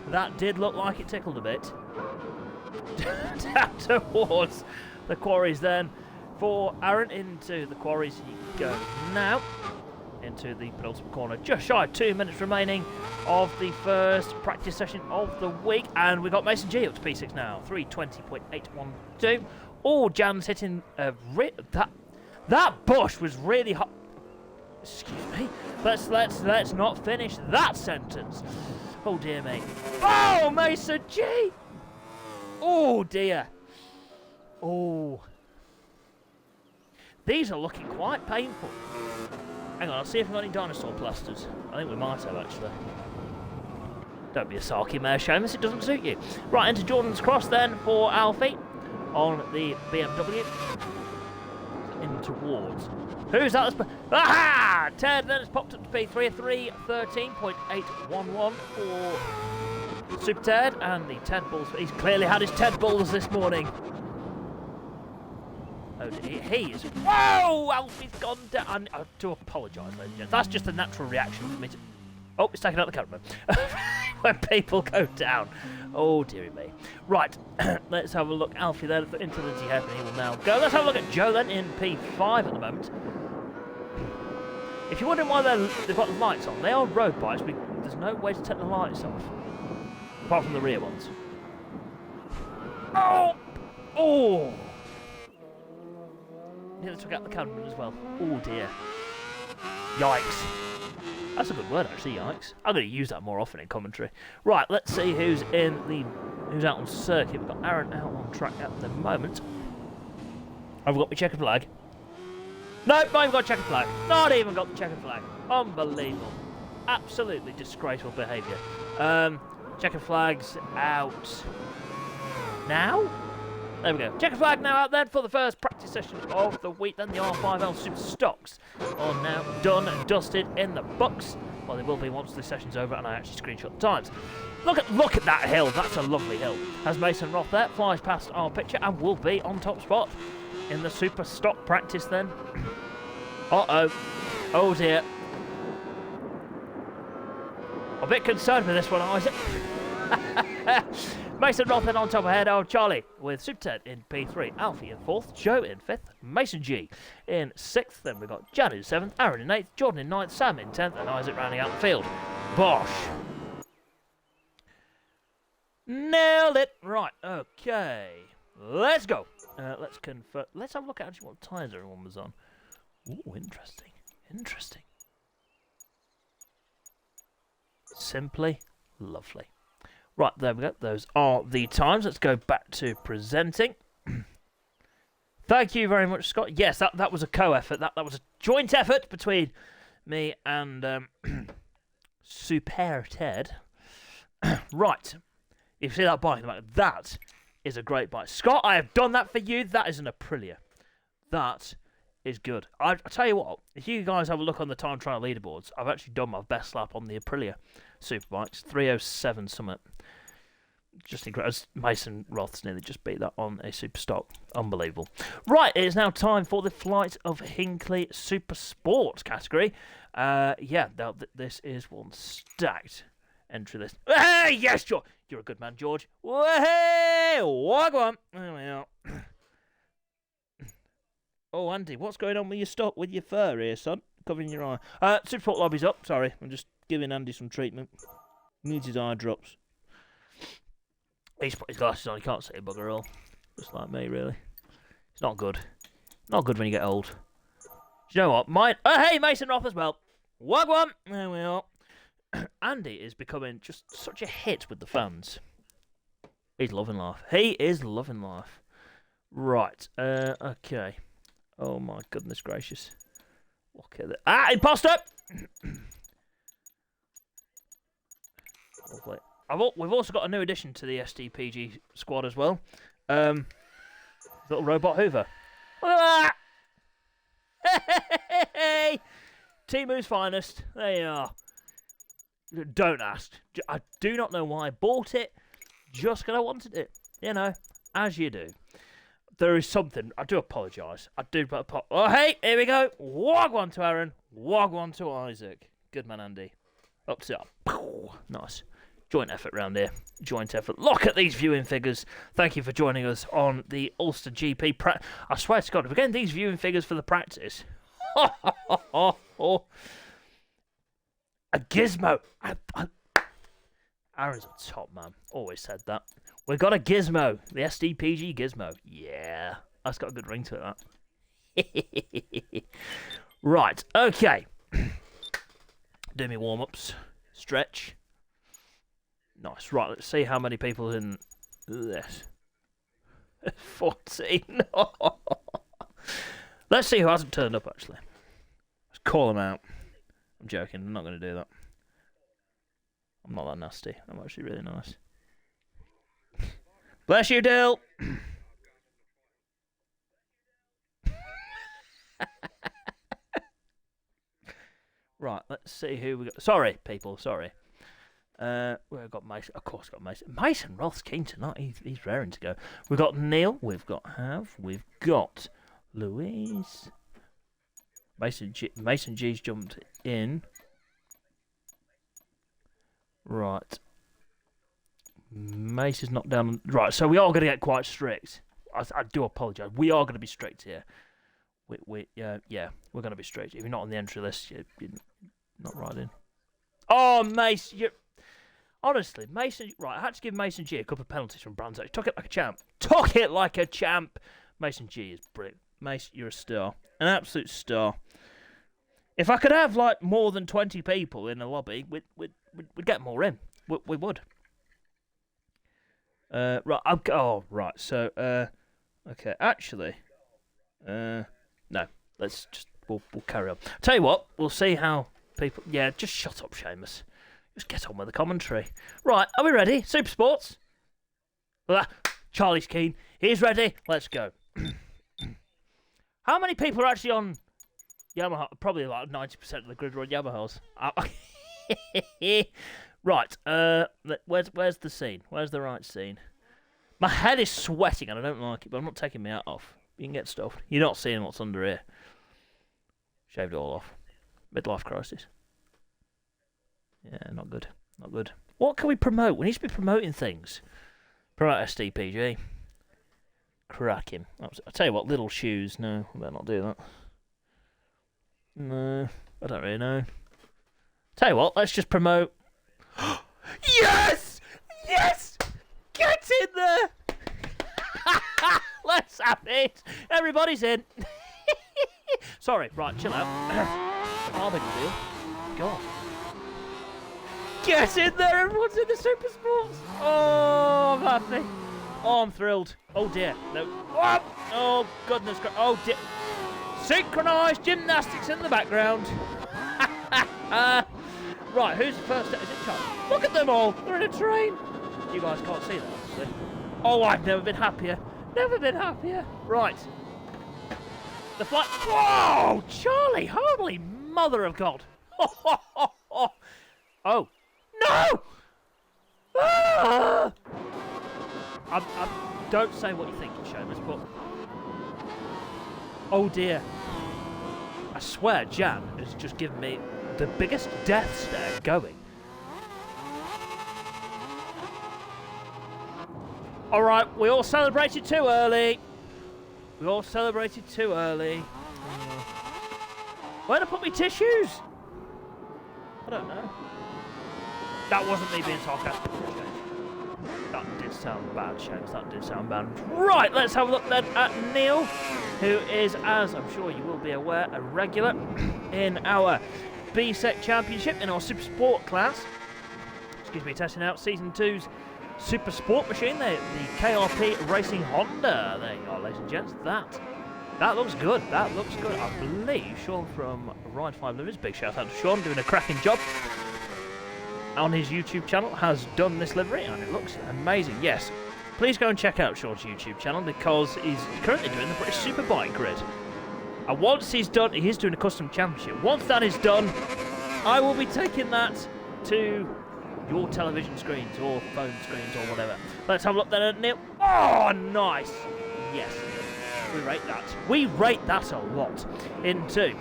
That did look like it tickled a bit. Down towards the quarries then. For Aaron into the quarries he goes now. Into the penultimate corner, just shy of 2 minutes remaining of the first practice session of the week, and we've got Mason G up to P6 now, 3:20.812. Oh, Jan's hitting that bush was really hot. Excuse me. Let's not finish that sentence. Oh dear me. Oh, Mason G. Oh dear. Oh. These are looking quite painful. Hang on, I'll see if we've got any dinosaur plasters. I think we might have, actually. Don't be a sulky mare, Seamus, it doesn't suit you. Right, into Jordan's Cross then for Alfie on the BMW. in towards. Who's that? Aha! Ted then has popped up to P3, 313.811 for Super Ted, and the Ted Bulls. He's clearly had his Ted Bulls this morning. Oh, he is. Whoa! Alfie's gone down. I do apologise, ladies and gents. That's just a natural reaction for me to. Oh, it's taking out the camera. When people go down. Oh, dearie me. Right, let's have a look. Alfie there into the DF, and he will now go. Let's have a look at Joe then in P5 at the moment. If you're wondering why they've got the lights on, they are road bikes. There's no way to take the lights off. Apart from the rear ones. Oh! Oh! Nearly took out the cameraman as well. Oh dear. Yikes. That's a good word actually, yikes. I'm going to use that more often in commentary. Right, let's see who's out on circuit. We've got Aaron out on track at the moment. I've got my checkered flag. Nope, not even got checkered flag. Not even got the checkered flag. Unbelievable. Absolutely disgraceful behaviour. Checkered flag's out now. There we go. Checkered flag now out then for the first practice session of the week. Then the R5L Super Stocks are now done and dusted in the books. Well, they will be once the session's over and I actually screenshot the times. Look at that hill. That's a lovely hill. As Mason Roth there flies past our picture and will be on top spot in the Super Stock practice then. Uh-oh. Oh dear. A bit concerned with this one, Isaac. Mason Roth on top ahead of Charlie with Super Ted in P3, Alfie in 4th, Joe in 5th, Mason G in 6th, then we've got Jan in 7th, Aaron in 8th, Jordan in 9th, Sam in 10th, and Isaac rounding out the field. Bosh! Nailed it! Right, okay. Let's go. Let's confirm. Let's have a look at actually what tyres everyone was on. Ooh, interesting. Interesting. Simply lovely. Right, there we go. Those are the times. Let's go back to presenting. Thank you very much, Scott. Yes, that was a co-effort. That was a joint effort between me and Super Ted. Right. If you see that bike, that is a great bike. Scott, I have done that for you. That is an Aprilia. That is good. I tell you what, if you guys have a look on the time trial leaderboards, I've actually done my best lap on the Aprilia Superbikes, 3:07 summit. Just incredible. Mason Roth's nearly just beat that on a super stock. Unbelievable. Right, it is now time for the Flight of Hinckley Super Sports category. Yeah, this is one stacked entry list. Hey, yes, George. You're a good man, George. Hey, walk on. There we are. Oh, Andy, what's going on with your stock, with your fur here, son? Covering your eye. Super Sport Lobby's up. Sorry, I'm just giving Andy some treatment. Needs his eye drops. He's put his glasses on, he can't see a bugger all. Just like me, really. It's not good. Not good when you get old. Do you know what? Hey, Mason Roth as well. Wagwan! There we are. Andy is becoming just such a hit with the fans. He's loving life. He is loving life. Right, okay. Oh my goodness gracious. Look at it. Ah, imposter! Lovely. We've also got a new addition to the SDPG squad as well. Little robot Hoover. Look at that! Hey! Timu's finest. There you are. Don't ask. I do not know why I bought it. Just because I wanted it. You know, as you do. There is something. I do apologise. I do. Oh, hey, here we go. Wagwan to Aaron. Wagwan to Isaac. Good man, Andy. Up to up. Nice. Joint effort round here. Joint effort. Look at these viewing figures. Thank you for joining us on the Ulster GP. I swear to God, if we're getting these viewing figures for the practice. A gizmo. Aaron's a top man. Always said that. We've got a gizmo. The SDPG gizmo. Yeah. That's got a good ring to it, that. Right. Okay. Do me warm-ups. Stretch. Nice. Right, let's see how many people in this. 14. Let's see who hasn't turned up, actually. Let's call them out. I'm joking. I'm not going to do that. I'm not that nasty. I'm actually really nice. Bless you, Dill. Right, let's see who we got. Sorry, people, sorry. We've got Mason. Of course, got Mason. Mason Roth's keen tonight. He's raring to go. We've got Neil. We've got Hav. We've got Louise. Mason G's jumped in. Right. Mason's not down. Right, so we are going to get quite strict. I do apologise. We are going to be strict here. Yeah, we're going to be strict. If you're not on the entry list, you're not right in. Oh, Mason, honestly, Mason. Right, I had to give Mason G a couple of penalties from Brands. He took it like a champ. Took it like a champ. Mason G is brilliant. Mason, you're a star, an absolute star. If I could have like more than 20 people in a lobby, we'd get more in. We would. Right. Right. So, okay. Actually, no. Let's just we'll carry on. Tell you what, we'll see how people. Yeah, just shut up, Seamus. Just get on with the commentary. Right. Are we ready? Super Sports. Charlie's keen. He's ready. Let's go. How many people are actually on Yamaha? Probably like 90% of the grid are on Yamahas. Right, where's the scene? Where's the right scene? My head is sweating and I don't like it, but I'm not taking my hat off. You can get stuffed. You're not seeing what's under here. Shaved it all off. Midlife crisis. Yeah, not good. Not good. What can we promote? We need to be promoting things. Promote SDPG. Cracking. I'll tell you what, little shoes. No, I better not do that. No, I don't really know. Tell you what, let's just promote. Yes! Yes! Get in there! Let's have it! Everybody's in. Sorry, right, chill out. Oh, big deal. God. Get in there! Everyone's in the Super Sports! Oh, I'm happy. Oh, I'm thrilled. Oh, dear. No. Oh, goodness. Oh, dear. Synchronised gymnastics in the background. Right, who's the first? Is it Charlie? Look at them all. They're in a train. You guys can't see that, obviously. Oh, I've never been happier. Never been happier. Right. The flight. Whoa, Charlie! Holy mother of God! Oh, no! Ah! Don't say what you're thinking, Seamus, but oh dear! I swear, Jan has just given me the biggest death stare going. Alright, we all celebrated too early. We all celebrated too early. Where did I put my tissues? I don't know. That wasn't me being sarcastic. That did sound bad, Seamus. That did sound bad. Right, let's have a look then at Neil, who is, as I'm sure you will be aware, a regular in our BSEC Championship in our Super Sport class. Excuse me, testing out Season 2's Super Sport machine, the KRP Racing Honda. There you are, ladies and gents. That looks good. That looks good. I believe Sean from Ride 5 Liveries, big shout out to Sean, doing a cracking job on his YouTube channel, has done this livery and it looks amazing. Yes, please go and check out Sean's YouTube channel because he's currently doing the British Superbike grid. And once he's done, he is doing a custom championship. Once that is done, I will be taking that to your television screens or phone screens or whatever. Let's have a look then at Neil. Oh, nice. Yes, we rate that. We rate that a lot. Into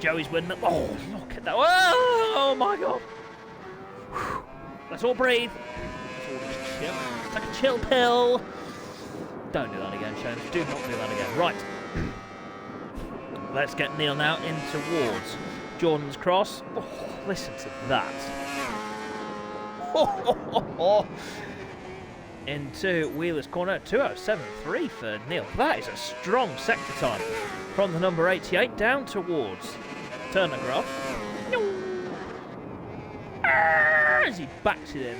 Joey's winning. Oh, look at that. Oh my God. Whew. Let's all breathe. Let's all just chill. Take a chill pill. Don't do that again, Seamus. Do not do that again. Right. Let's get Neil now in towards Jordan's Cross. Oh, listen to that. Into Wheeler's Corner, 2:07.3 for Neil. That is a strong sector time from the number 88 down towards Turnergraph. As he backs it in.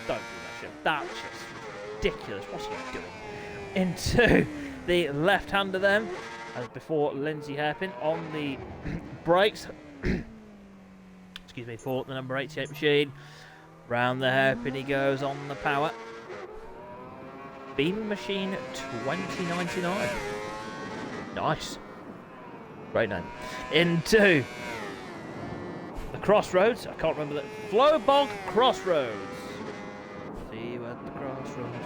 Don't do that shit. That's just ridiculous. What's he doing? Into the left-hander then, as before Lindsay Hairpin on the brakes. Excuse me, for the number 88 machine. Round the hairpin he goes on the power. Beam Machine 2099. Nice. Great name. Into Crossroads. I can't remember that. Flowbog Crossroads. See you at the crossroads.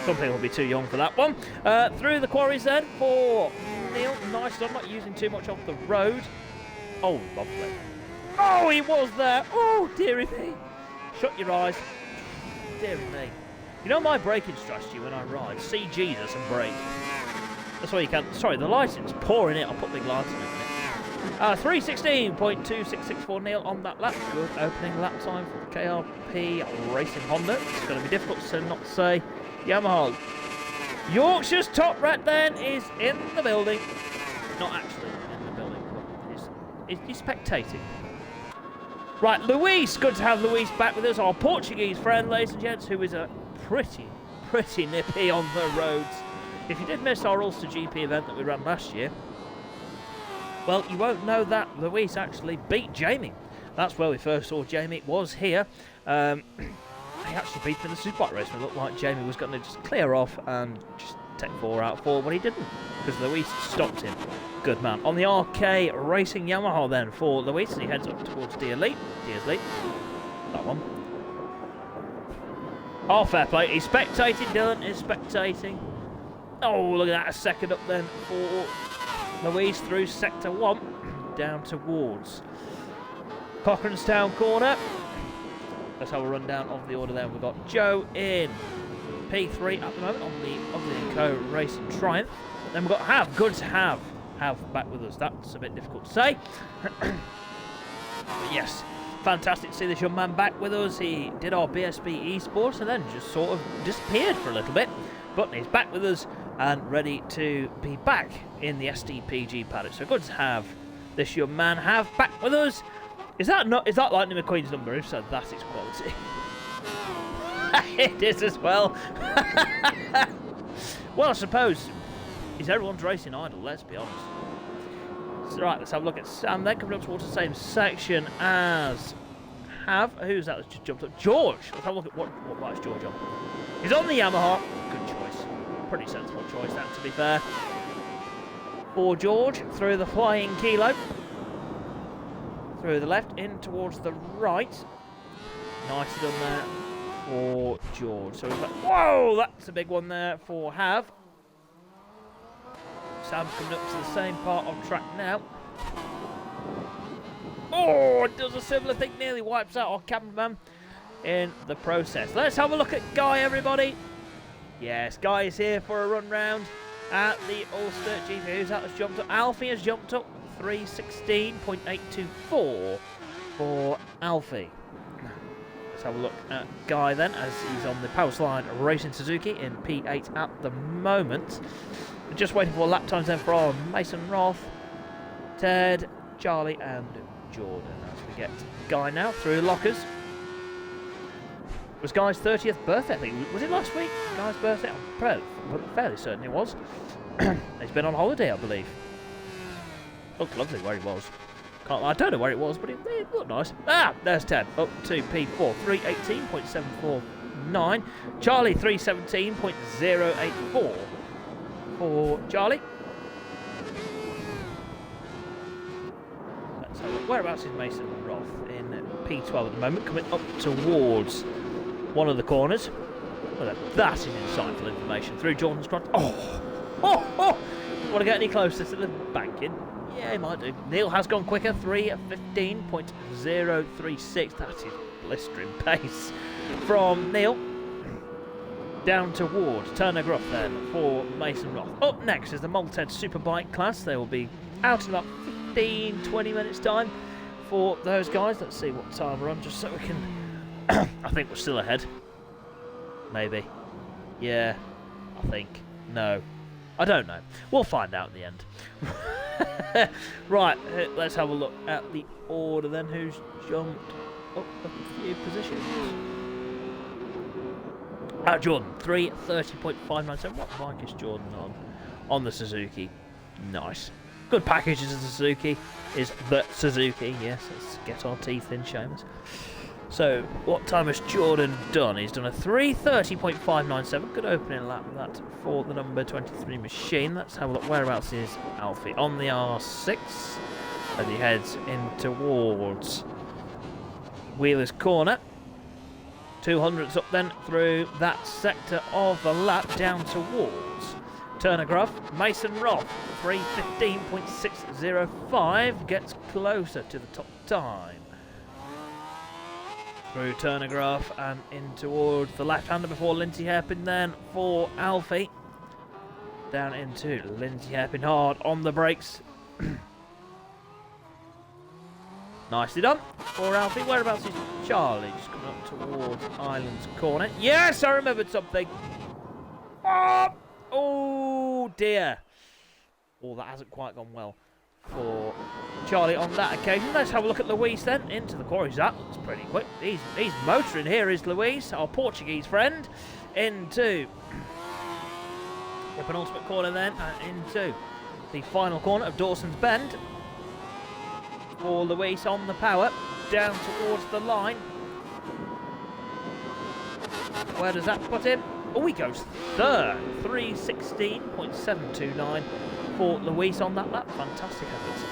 Some people will be too young for that one. Through the quarries then for Neil. Nice done, not using too much off the road. Oh, lovely. Oh, he was there. Oh, dearie me. Shut your eyes. Dearie me. You know my braking strategy when I ride? See Jesus and brake. That's all you can. Sorry, the lighting's pouring it. I'll put big lights in it. 3:16.2664 Neil on that lap. Good opening lap time for KRP Racing Honda. It's going to be difficult to not say Yamaha. Yorkshire's top rat then is in the building. Not actually in the building, but he's spectating. Right, Luis. Good to have Luis back with us. Our Portuguese friend, ladies and gents, who is a pretty nippy on the roads. If you did miss our Ulster GP event that we ran last year, well, you won't know that Luis actually beat Jamie. That's where we first saw Jamie. It was here. He actually beat him in the Superbike race. It looked like Jamie was going to just clear off and just take 4 out of 4, but he didn't, because Luis stopped him. Good man. On the RK Racing Yamaha then for Luis, and he heads up towards the Elite. That one. Oh, fair play. He's spectating. Dylan is spectating. Oh, look at that. A second up then for Luis through Sector 1 down towards Cochranstown corner. Let's have a rundown of the order there. We've got Joe in P3 at the moment on the Ugly & Co Racing Triumph. Then we've got Have. Good to have back with us. That's a bit difficult to say. But yes, fantastic to see this young man back with us. He did our BSB Esports and then just sort of disappeared for a little bit. But he's back with us and ready to be back in the SDPG paddock. So good to have this young man back with us. Is that Lightning McQueen's number? If so, that is quality. It is as well. Well, I suppose is everyone's racing idol, let's be honest. So, right, let's have a look at Sam then, coming up towards the same section as who's that that's just jumped up? George. Let's have a look at what bike's George on. He's on the Yamaha. Good choice. Pretty sensible choice, that, to be fair. For George, through the flying kilo. Through the left, in towards the right. Nice done there for George. So we've got, whoa, that's a big one there for Have. Sam's coming up to the same part of track now. Oh, it does a similar thing, nearly wipes out our cameraman in the process. Let's have a look at Guy, everybody. Yes, Guy is here for a run round at the Ulster GP. Who's that has jumped up? Alfie has jumped up. 3:16.824 for Alfie. Let's have a look at Guy then, as he's on the Powerslide Racing Suzuki in P8 at the moment. We're just waiting for lap times then for Mason Roth, Ted, Charlie and Jordan. As we get Guy now through lockers. It was Guy's 30th birthday, I think. Was it last week? Guy's birthday? I'm fairly certain it was. He's been on holiday, I believe. Looked lovely where he was. I don't know where it was, but it looked nice. Ah, there's Ted. Up to P4. 3:18.749. Charlie, 3:17.084 for Charlie. Let's have a look. Whereabouts is Mason Roth? In P12 at the moment, coming up towards one of the corners. Well, that is insightful information. Through Jordan's front. Oh! Want to get any closer to the banking? Yeah, he might do. Neil has gone quicker, 3:15.036. That is blistering pace from Neil. Down toward Turner Gruff then for Mason Roth. Up next is the Malted Superbike class. They will be out in about 15-20 minutes time for those guys. Let's see what time we're on, just so we can... I think we're still ahead. Maybe. Yeah, I think. No. I don't know. We'll find out at the end. Right, let's have a look at the order then. Who's jumped up a few positions? Jordan, 3:30.597. What bike is Jordan on? On the Suzuki. Nice. Good package is the Suzuki. Is the Suzuki. Yes, let's get our teeth in, Seamus. So, what time has Jordan done? He's done a 3:30.597. Good opening lap that for the number 23 machine. Let's have a look. Whereabouts is Alfie? On the R6. as he heads in towards Wheeler's Corner. 200's up then through that sector of the lap down towards Turner Gruff. Mason Roth, 3:15.605, gets closer to the top time. Through Turner Gruff and in towards the left-hander before Lindsay Hairpin then for Alfie. Down into Lindsay Hairpin hard on the brakes. Nicely done for Alfie. Whereabouts is Charlie? Just coming up towards Island's Corner. Yes, I remembered something. Oh dear. Oh, that hasn't quite gone well for Charlie on that occasion. Let's have a look at Luis then into the quarries. That looks pretty quick. He's motoring here, is Luis, our Portuguese friend, into the penultimate corner then and into the final corner of Dawson's Bend for Luis on the power down towards the line. Where does that put him? Oh, he goes third. 3:16.729 for Luis on that lap. Fantastic efforts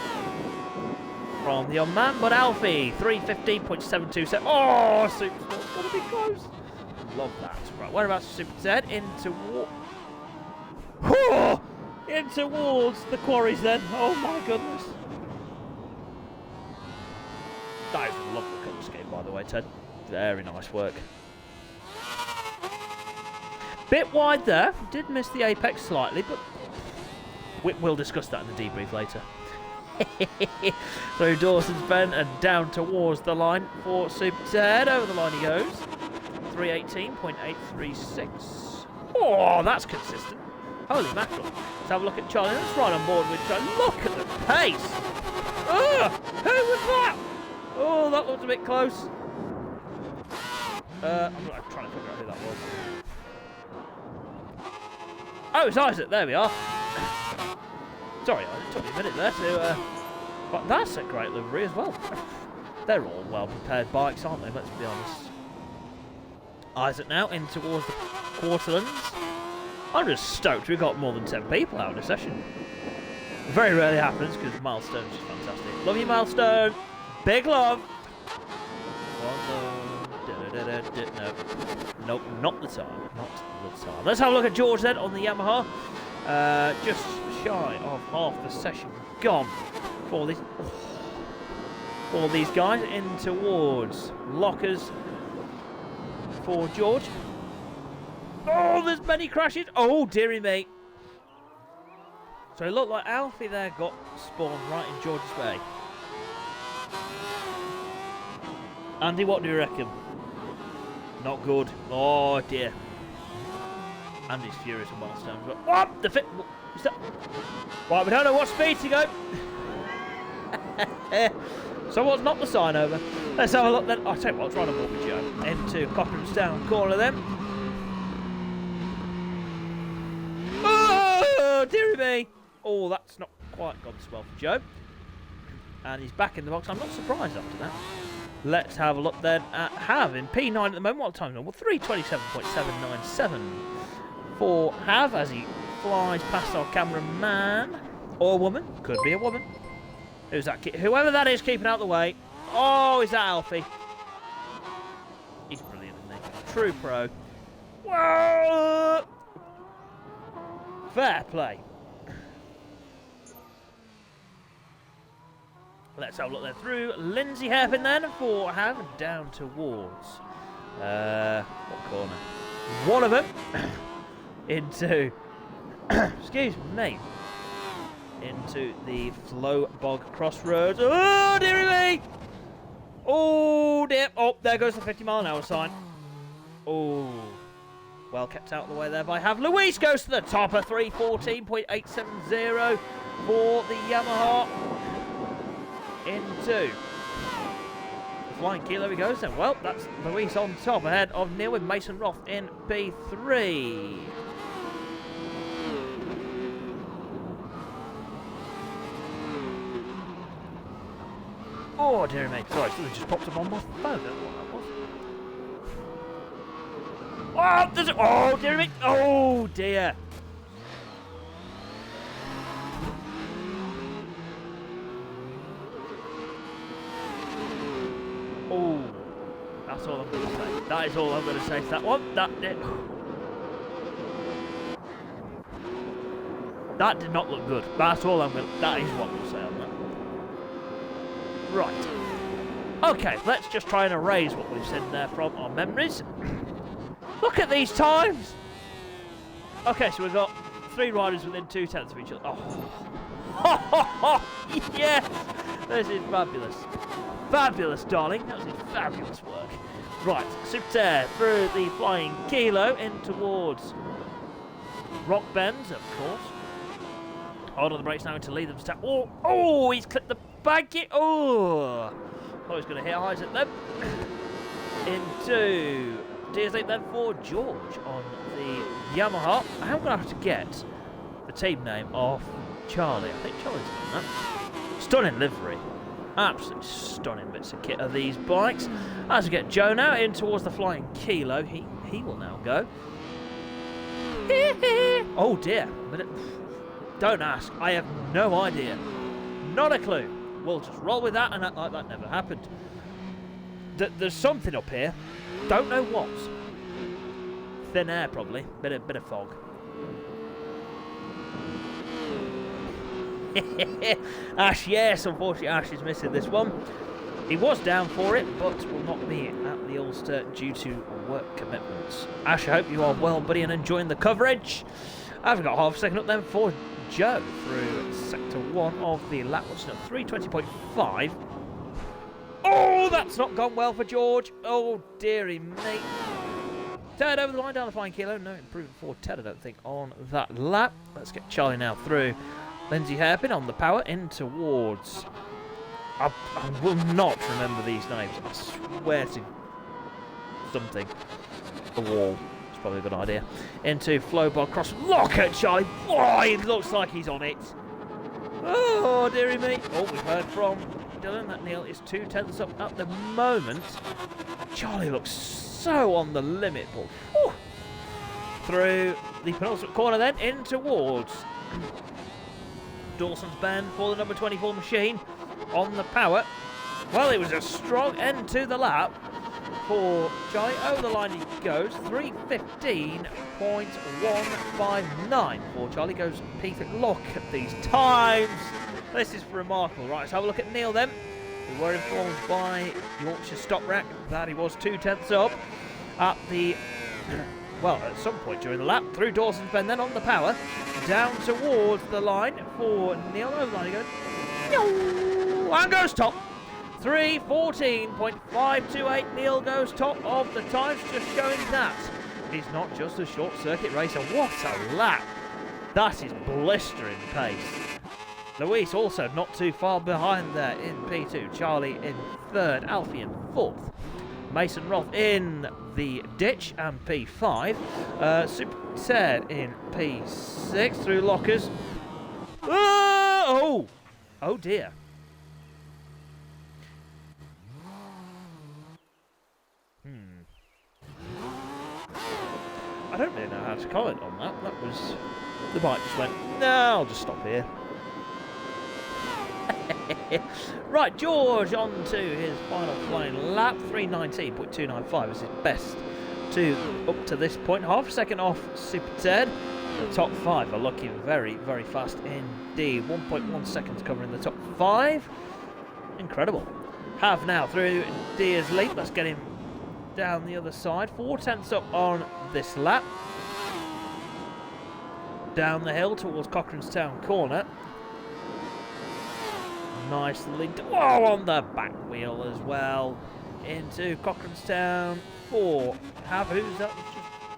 from the young man. But Alfie, 3:15.727. Oh, Supersport's got to be close. Love that. Right, whereabouts is Super Z? In towards the quarries then. Oh my goodness. That is a lovely colour scheme, by the way, Ted. Very nice work. Bit wide there. Did miss the apex slightly, but we'll discuss that in the debrief later. Through Dawson's Bend and down towards the line for Super Ted. Over the line he goes. 3:18.836. Oh, that's consistent. Holy mackerel. Let's have a look at Charlie. Let's right on board with Charlie. Look at the pace. Oh, who was that? Oh, that looked a bit close. I'm trying to figure out who that was. Oh, it's Isaac. There we are. Sorry, it took me a minute there to... but that's a great livery as well. They're all well-prepared bikes, aren't they? Let's be honest. Isaac now in towards the Quarterlands. I'm just stoked we've got more than 10 people out in a session. It very rarely happens because Milestone's just fantastic. Love you, Milestone. Big love. Nope, not the time. Not the time. Let's have a look at George then on the Yamaha. Just shy of half the session gone for these guys in towards Lockers for George. Oh, there's many crashes. Oh, dearie me. So it looked like Alfie there got spawned right in George's way. Andy, what do you reckon? Not good. Oh, dear. Andy's furious with Milestones. What? The fit... Is that... Right, we don't know what speed to go. So what's not the sign over? Let's have a look then. I'll tell you what, let's run a walk with Joe. Into Cochrane's down corner then. Oh, dearie me. Oh, that's not quite gone so well for Joe. And he's back in the box. I'm not surprised after that. Let's have a look then at Hav in P9 at the moment. What time is it? Well, 3:27.797 for Hav as he flies past our cameraman. Or woman. Could be a woman. Who's that? Whoever that is keeping out the way. Oh, is that Alfie? He's brilliant, isn't he? True pro. Whoa! Fair play. Let's have a look there through Lindsay Hairpin then for Hav down towards what corner? One of them into excuse me, into the Flow Bog Crossroads. Oh, dearie me! Oh dear! Oh, there goes the 50-mile-an-hour sign. Oh, well kept out of the way there by Hav. Luis goes to the top of 3:14.870 for the Yamaha. Into the Flying Kilo he goes then. Well, that's Luis on top ahead of Neil with Mason Roth in P3. Oh, dear me. Sorry, something just popped up on my phone. I don't know what that was. Oh, there's a... Oh, dear me. Oh, dear. That's all I'm going to say. That is all I'm going to say to that one. That did not look good. That's all I'm going to... That is what we'll say on that. Right. Okay, let's just try and erase what we've seen there from our memories. Look at these times! Okay, so we've got 3 riders within 2/10 of each other. Oh. Yes! This is fabulous. Fabulous, darling. That was fabulous work. Right, Super through the flying kilo in towards Rock Bends, of course. Hold on the brakes now to lead them to... Oh, he's clipped the back. Oh! Thought he was going to hit Isaac then. Into DS8 then for George on the Yamaha. I'm going to have to get the team name of Charlie. I think Charlie's done that. Stunning livery. Absolutely stunning bits of kit of these bikes. As we get Joe now in towards the flying kilo, he will now go. Oh dear. Don't ask. I have no idea. Not a clue. We'll just roll with that and act like that never happened. There's something up here. Don't know what. Thin air probably. Bit of fog. Ash, yes, unfortunately Ash is missing this one. He was down for it, but will not be at the Ulster due to work commitments. Ash, I hope you are well, buddy, and enjoying the coverage. I've got half a second up then for Joe through sector 1 of the lap. What's it, 3:20.5. Oh, that's not gone well for George. Oh, dearie me. Ted over the line down the flying kilo. No improvement for Ted, I don't think, on that lap. Let's get Charlie now through. Lindsay Hairpin on the power in towards... I will not remember these names. I swear to something. The wall. It's probably a good idea. Into Flowbar cross. Look at Charlie. Why, it looks like he's on it. Oh, dearie me. Oh, we've heard from Dylan that Neil is 2/10 up at the moment. Charlie looks so on the limit. But, through the penultimate corner then in towards... Dawson's Bend for the number 24 machine on the power. Well, it was a strong end to the lap for Charlie. Over the line he goes. 3:15.159 for Charlie. Goes Peter. Look at these times. This is remarkable. Right, let's have a look at Neil then. We were informed by Yorkshire Stock Rack that he was 2/10 up at the... Well, at some point during the lap, through Dawson's Bend, then on the power, down towards the line for Neil. Over the line he goes, and goes top. 3:14.528. Neil goes top of the times, just showing that he's not just a short circuit racer. What a lap! That is blistering pace. Luis also not too far behind there in P2. Charlie in 3rd, Alfie in 4th. Mason Roth in the ditch and P5. Super Ted in P6 through lockers. Oh dear. I don't really know how to comment on that. That was... The bike just went, no, I'll just stop here. Right, George on to his final flying lap. 3:19.295 is his best up to this point. Half a second off Super Ted. The top 5 are looking very, very fast indeed. 1.1 seconds covering the top 5. Incredible. Have now through Diaz Leap. Let's get him down the other side. 4/10 up on this lap. Down the hill towards Cochrane's Town corner. Nicely on the back wheel as well. Into Cochrane's Town for who's that?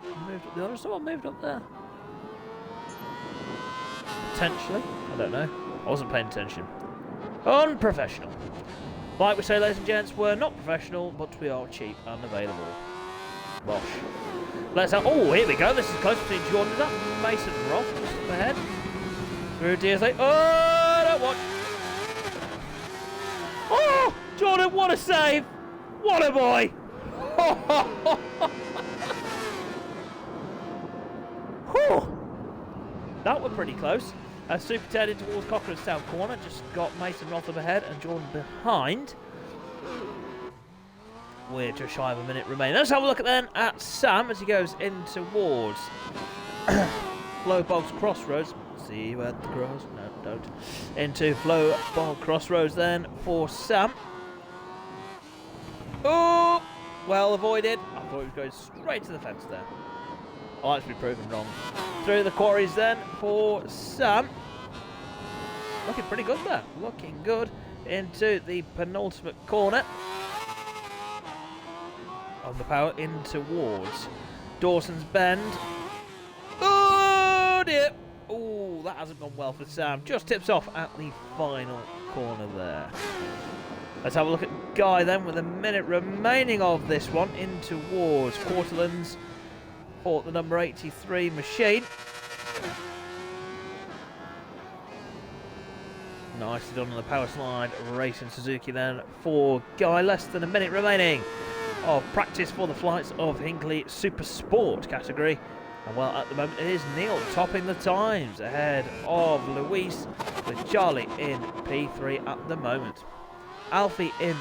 Just moved up the other. Someone moved up there. Potentially. I don't know. I wasn't paying attention. Unprofessional. Like we say, ladies and gents, we're not professional, but we are cheap and available. Bosh. Let's have... Oh, here we go. This is close between Jordan and Mason Roth just up ahead. Through DSA. Oh, don't watch. Oh, Jordan, what a save. What a boy. That was pretty close. Super Ted in towards Cochrane's Town corner. Just got Mason Roth up ahead and Jordan behind. we're just shy of a minute remaining. Let's have a look then at Sam as he goes in towards Flow Bogs Crossroads. See you at the cross. No, don't. Into Flow Bog Crossroads then for Sam. Oh, well avoided. I thought he was going straight to the fence there. I'll actually be proven wrong. Through the quarries then for Sam. Looking pretty good there. Looking good into the penultimate corner. On the power in towards Dawson's Bend. Oh dear. Oh, that hasn't gone well for Sam. Just tips off at the final corner there. Let's have a look at Guy then with a minute remaining of this one in towards Quarterlands for the number 83 machine. Nicely done on the power slide. Racing Suzuki then for Guy. Less than a minute remaining of practice for the flights of Hinkley Super Sport category. And well, at the moment it is Neil topping the times ahead of Luis with Charlie in P3 at the moment. Alfie in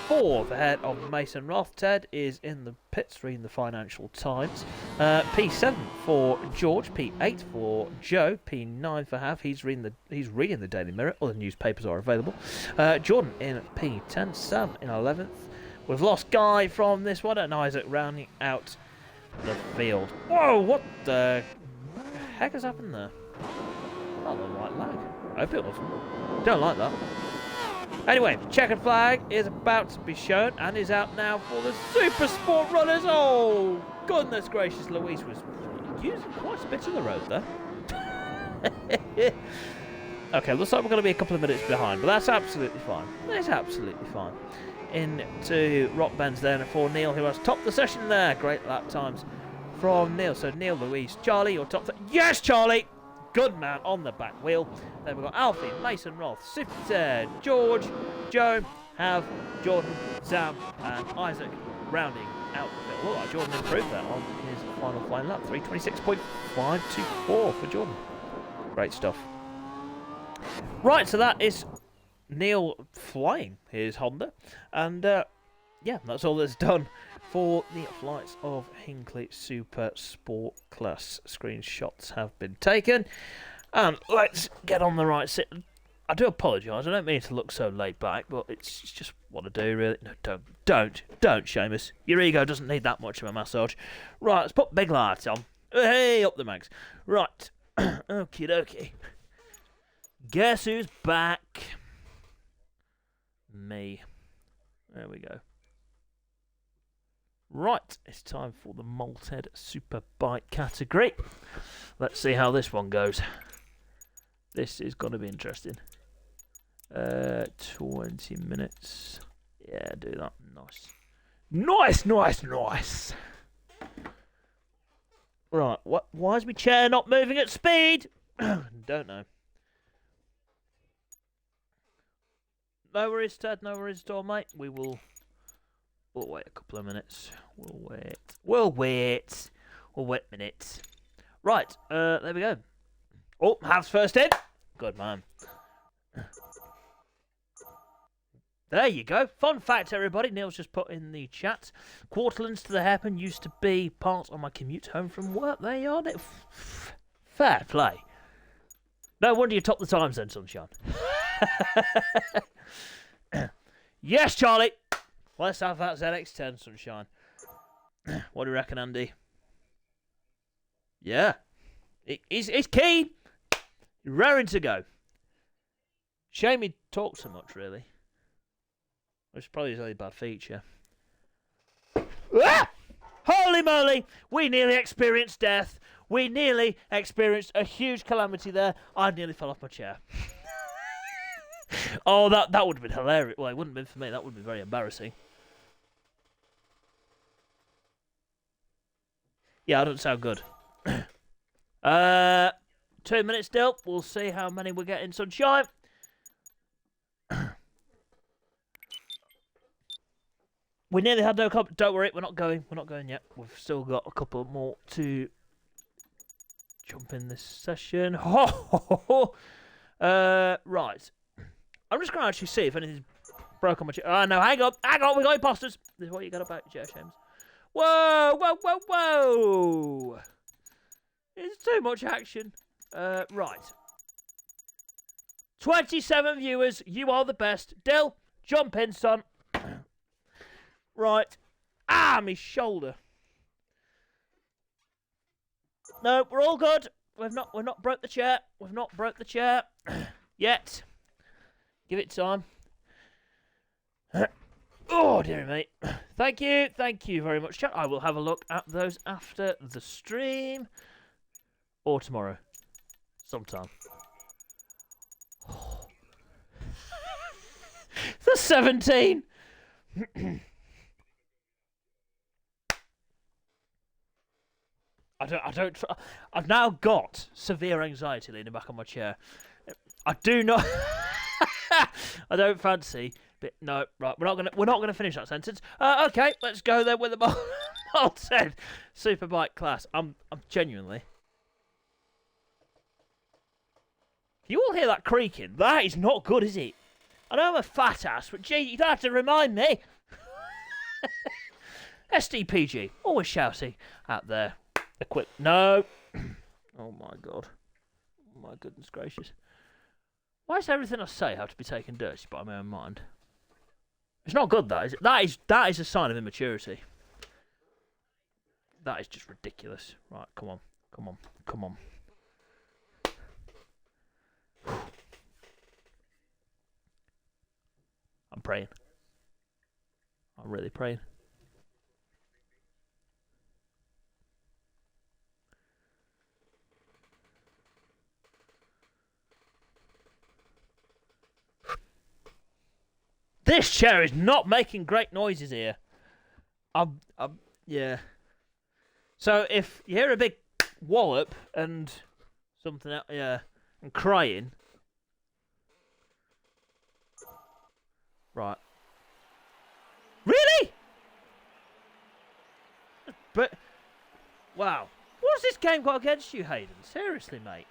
4th ahead of Mason Roth. Ted is in the pits reading the Financial Times. P7 for George. P8 for Joe. P9 for Hav. He's reading the Daily Mirror. Other newspapers are available. Jordan in P10. Sam in 11th. We've lost Guy from this one, and Isaac rounding out the field. Whoa! What the heck has happened there? Not the right lag. I hope it wasn't. Don't like that. Anyway, checkered flag is about to be shown and is out now for the Super Sport runners. Oh, goodness gracious, Luis was using quite a bit of the road there. Okay, looks like we're going to be a couple of minutes behind, but that's absolutely fine. That's absolutely fine. Into Rock Bends then for Neil, who has topped the session there. Great lap times from Neil. So Neil, Luis, Charlie, your top. Yes, Charlie! Good man on the back wheel. Then we've got Alfie, Mason Roth, Super Ted, George, Joe, Hav, Jordan, Sam, and Isaac rounding out the field. Look like Jordan improved that on his final flying lap. 3:26.524 for Jordan. Great stuff. Right, so that is Neil flying his Honda. And yeah, that's all that's done for the flights of Hinkley Super Sport Class. Screenshots have been taken. And let's get on the right sit. I do apologise, I don't mean to look so laid back, but it's just what I do, really. No, don't, Seamus. Your ego doesn't need that much of a massage. Right, let's put big lights on. Hey, up the mags. Right, okie dokie. Guess who's back? Me. There we go. Right, it's time for the Malted Superbike category. Let's see how this one goes. This is going to be interesting. 20 minutes. Yeah, do that. Nice. Right, why is my chair not moving at speed? Don't know. No worries, Ted. No worries at all, mate. We'll wait a couple of minutes. We'll wait minutes. Right, there we go. Oh, Hav's first in. Good man. There you go. Fun fact, everybody. Neil's just put in the chat. Quarterlands to the hairpin used to be part of my commute home from work. There you are. Fair play. No wonder you topped the times then, sunshine. Yes, Charlie. Let's have that ZX10, sunshine. What do you reckon, Andy? Yeah. He's keen. Raring to go. Shame he talks so much, really. Which is probably his only bad feature. Ah! Holy moly! We nearly experienced death. We nearly experienced a huge calamity there. I nearly fell off my chair. Oh, that would have been hilarious. Well, it wouldn't have been for me. That would have been very embarrassing. Yeah, I don't sound good. 2 minutes still. We'll see how many we get in sunshine. We nearly had no comp. Don't worry, we're not going. We're not going yet. We've still got a couple more to jump in this session. Right. I'm just going to actually see if anything's Broke on my chair. Oh, no, hang on. We got imposters. This is what you got about Joe Shames. Whoa, whoa, whoa, whoa. It's too much action. Right. 27 viewers. You are the best. Dill, jump in, son. Right. Ah, my shoulder. No, we're all good. We've not broke the chair. We've not broke the chair yet. Give it time. Oh, dear me. Thank you very much, chat. I will have a look at those after the stream. Or tomorrow. Sometime. The 17! I've now got severe anxiety leaning back on my chair. I do not... I don't fancy... But no, right, we're not gonna finish that sentence. Okay, let's go then with the Malted Superbike class. I'm genuinely. Can you all hear that creaking? That is not good, is it? I know I'm a fat ass, but gee, you don't have to remind me. SDPG, always shouting out there. No. Oh my god. Oh my goodness gracious. Why does everything I say have to be taken dirty by my own mind? It's not good, that is it? That is a sign of immaturity. That is just ridiculous. Right, come on. I'm praying. I'm really praying. This chair is not making great noises here. Yeah. So if you hear a big wallop and something else, yeah, and crying. Right. Really? But, wow. What's this game got against you, Hayden? Seriously, mate.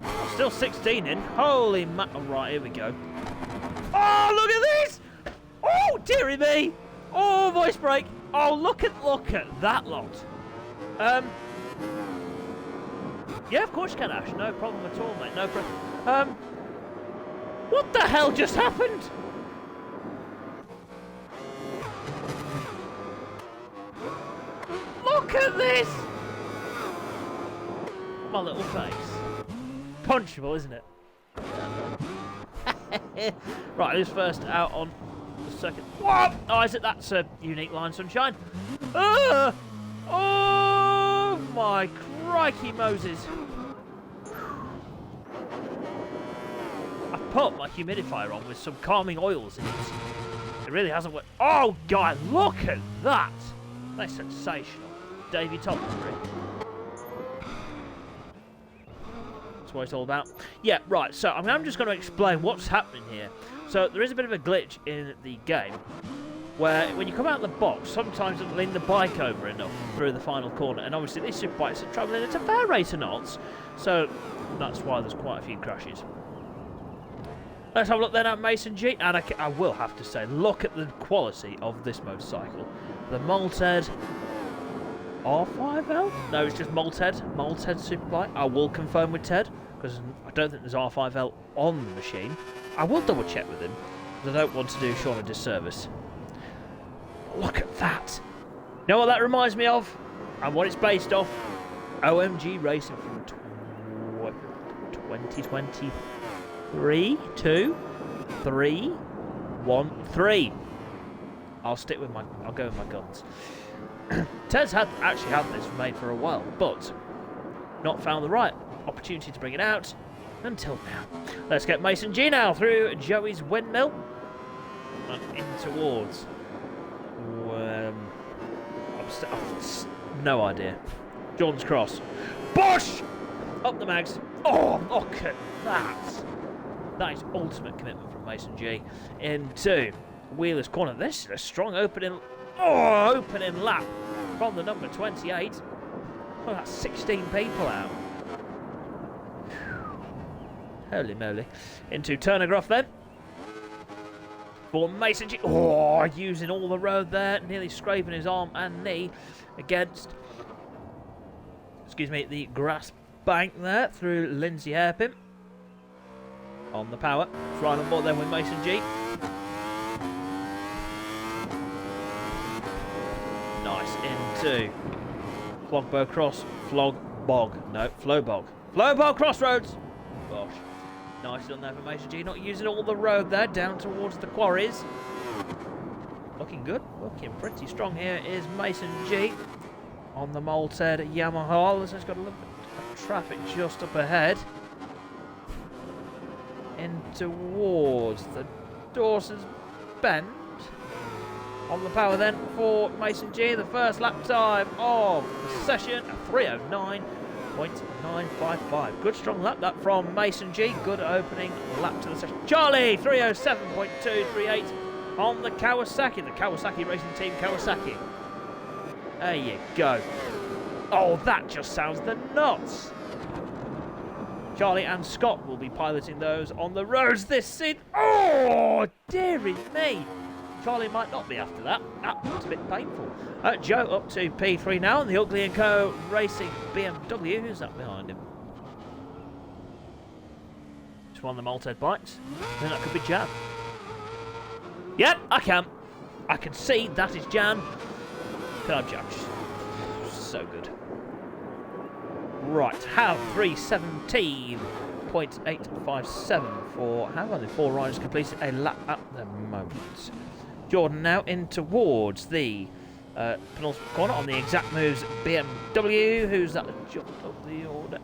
I'm still 16 in. Holy ma... Oh, right, here we go. Oh, look at this! Oh, dearie me! Oh, voice break. Oh, look at that lot. Yeah, of course you can, Ash. No problem at all, mate. No problem. What the hell just happened? Look at this! My little face. Punchable, isn't it? Right, who's first out on the second? What? Oh, is it? That's a unique line, sunshine. Oh my crikey, Moses! I've put my humidifier on with some calming oils in it. It really hasn't worked. Oh, God, look at that! That's sensational. Davey Topbury. That's what it's all about. Yeah, right, so I'm just going to explain what's happening here. So there is a bit of a glitch in the game where when you come out of the box, sometimes it will lean the bike over enough through the final corner, and obviously these superbikes are travelling at a fair rate of knots, so that's why there's quite a few crashes. Let's have a look then at Mason G, and I will have to say, look at the quality of this motorcycle. The Malted R5L? No, it's just Malted Superbike. I will confirm with Ted, because I don't think there's R5L on the machine. I will double check with him, because I don't want to do Sean a disservice. Look at that. You know what that reminds me of? And what it's based off? OMG Racing from 2023? 2? 3? 1? 3. I'll go with my guns. Ted's actually had this made for a while, but not found the right opportunity to bring it out until now. Let's get Mason G now through Joey's windmill and in towards. No idea. Jordan's Cross. Bosh! Up the mags. Oh, look at that. That is ultimate commitment from Mason G. Into Wheeler's Corner. This is a strong opening. Oh, opening lap from the number 28. Well, that's 16 people out. Holy moly. Into Turner Groff then. for Mason G. Oh, using all the road there, nearly scraping his arm and knee against, excuse me, the grass bank there through Lindsay Hairpin. On the power, right on board then with Mason G. Nice into Flogbow Cross, Flowbog Crossroads. Gosh, nice done there for Mason G. Not using all the road there, down towards the quarries. Looking good, looking pretty strong here is Mason G. On the Malted Yamaha. This has got a little bit of traffic just up ahead. In towards the Dawson's Bend. On the power then for Mason G. The first lap time of the session, 309.955. Good strong lap that from Mason G. Good opening lap to the session. Charlie, 307.238 on the Kawasaki Racing Team Kawasaki. There you go. Oh, that just sounds the nuts. Charlie and Scott will be piloting those on the roads this season. Oh, dearie me. Charlie might not be after that. That's a bit painful. Joe up to P3 now on the Ugly & Co. Racing BMW. Who's that behind him? It's one of the Malted bikes. Then that could be Jan. Yep, I can see that is Jan. Can I judge? So good. Right, have 317.857 for, how many 4 riders completed a lap at the moment. Jordan now in towards the penultimate corner on the Exact Moves BMW. Who's that? Jumped up the order.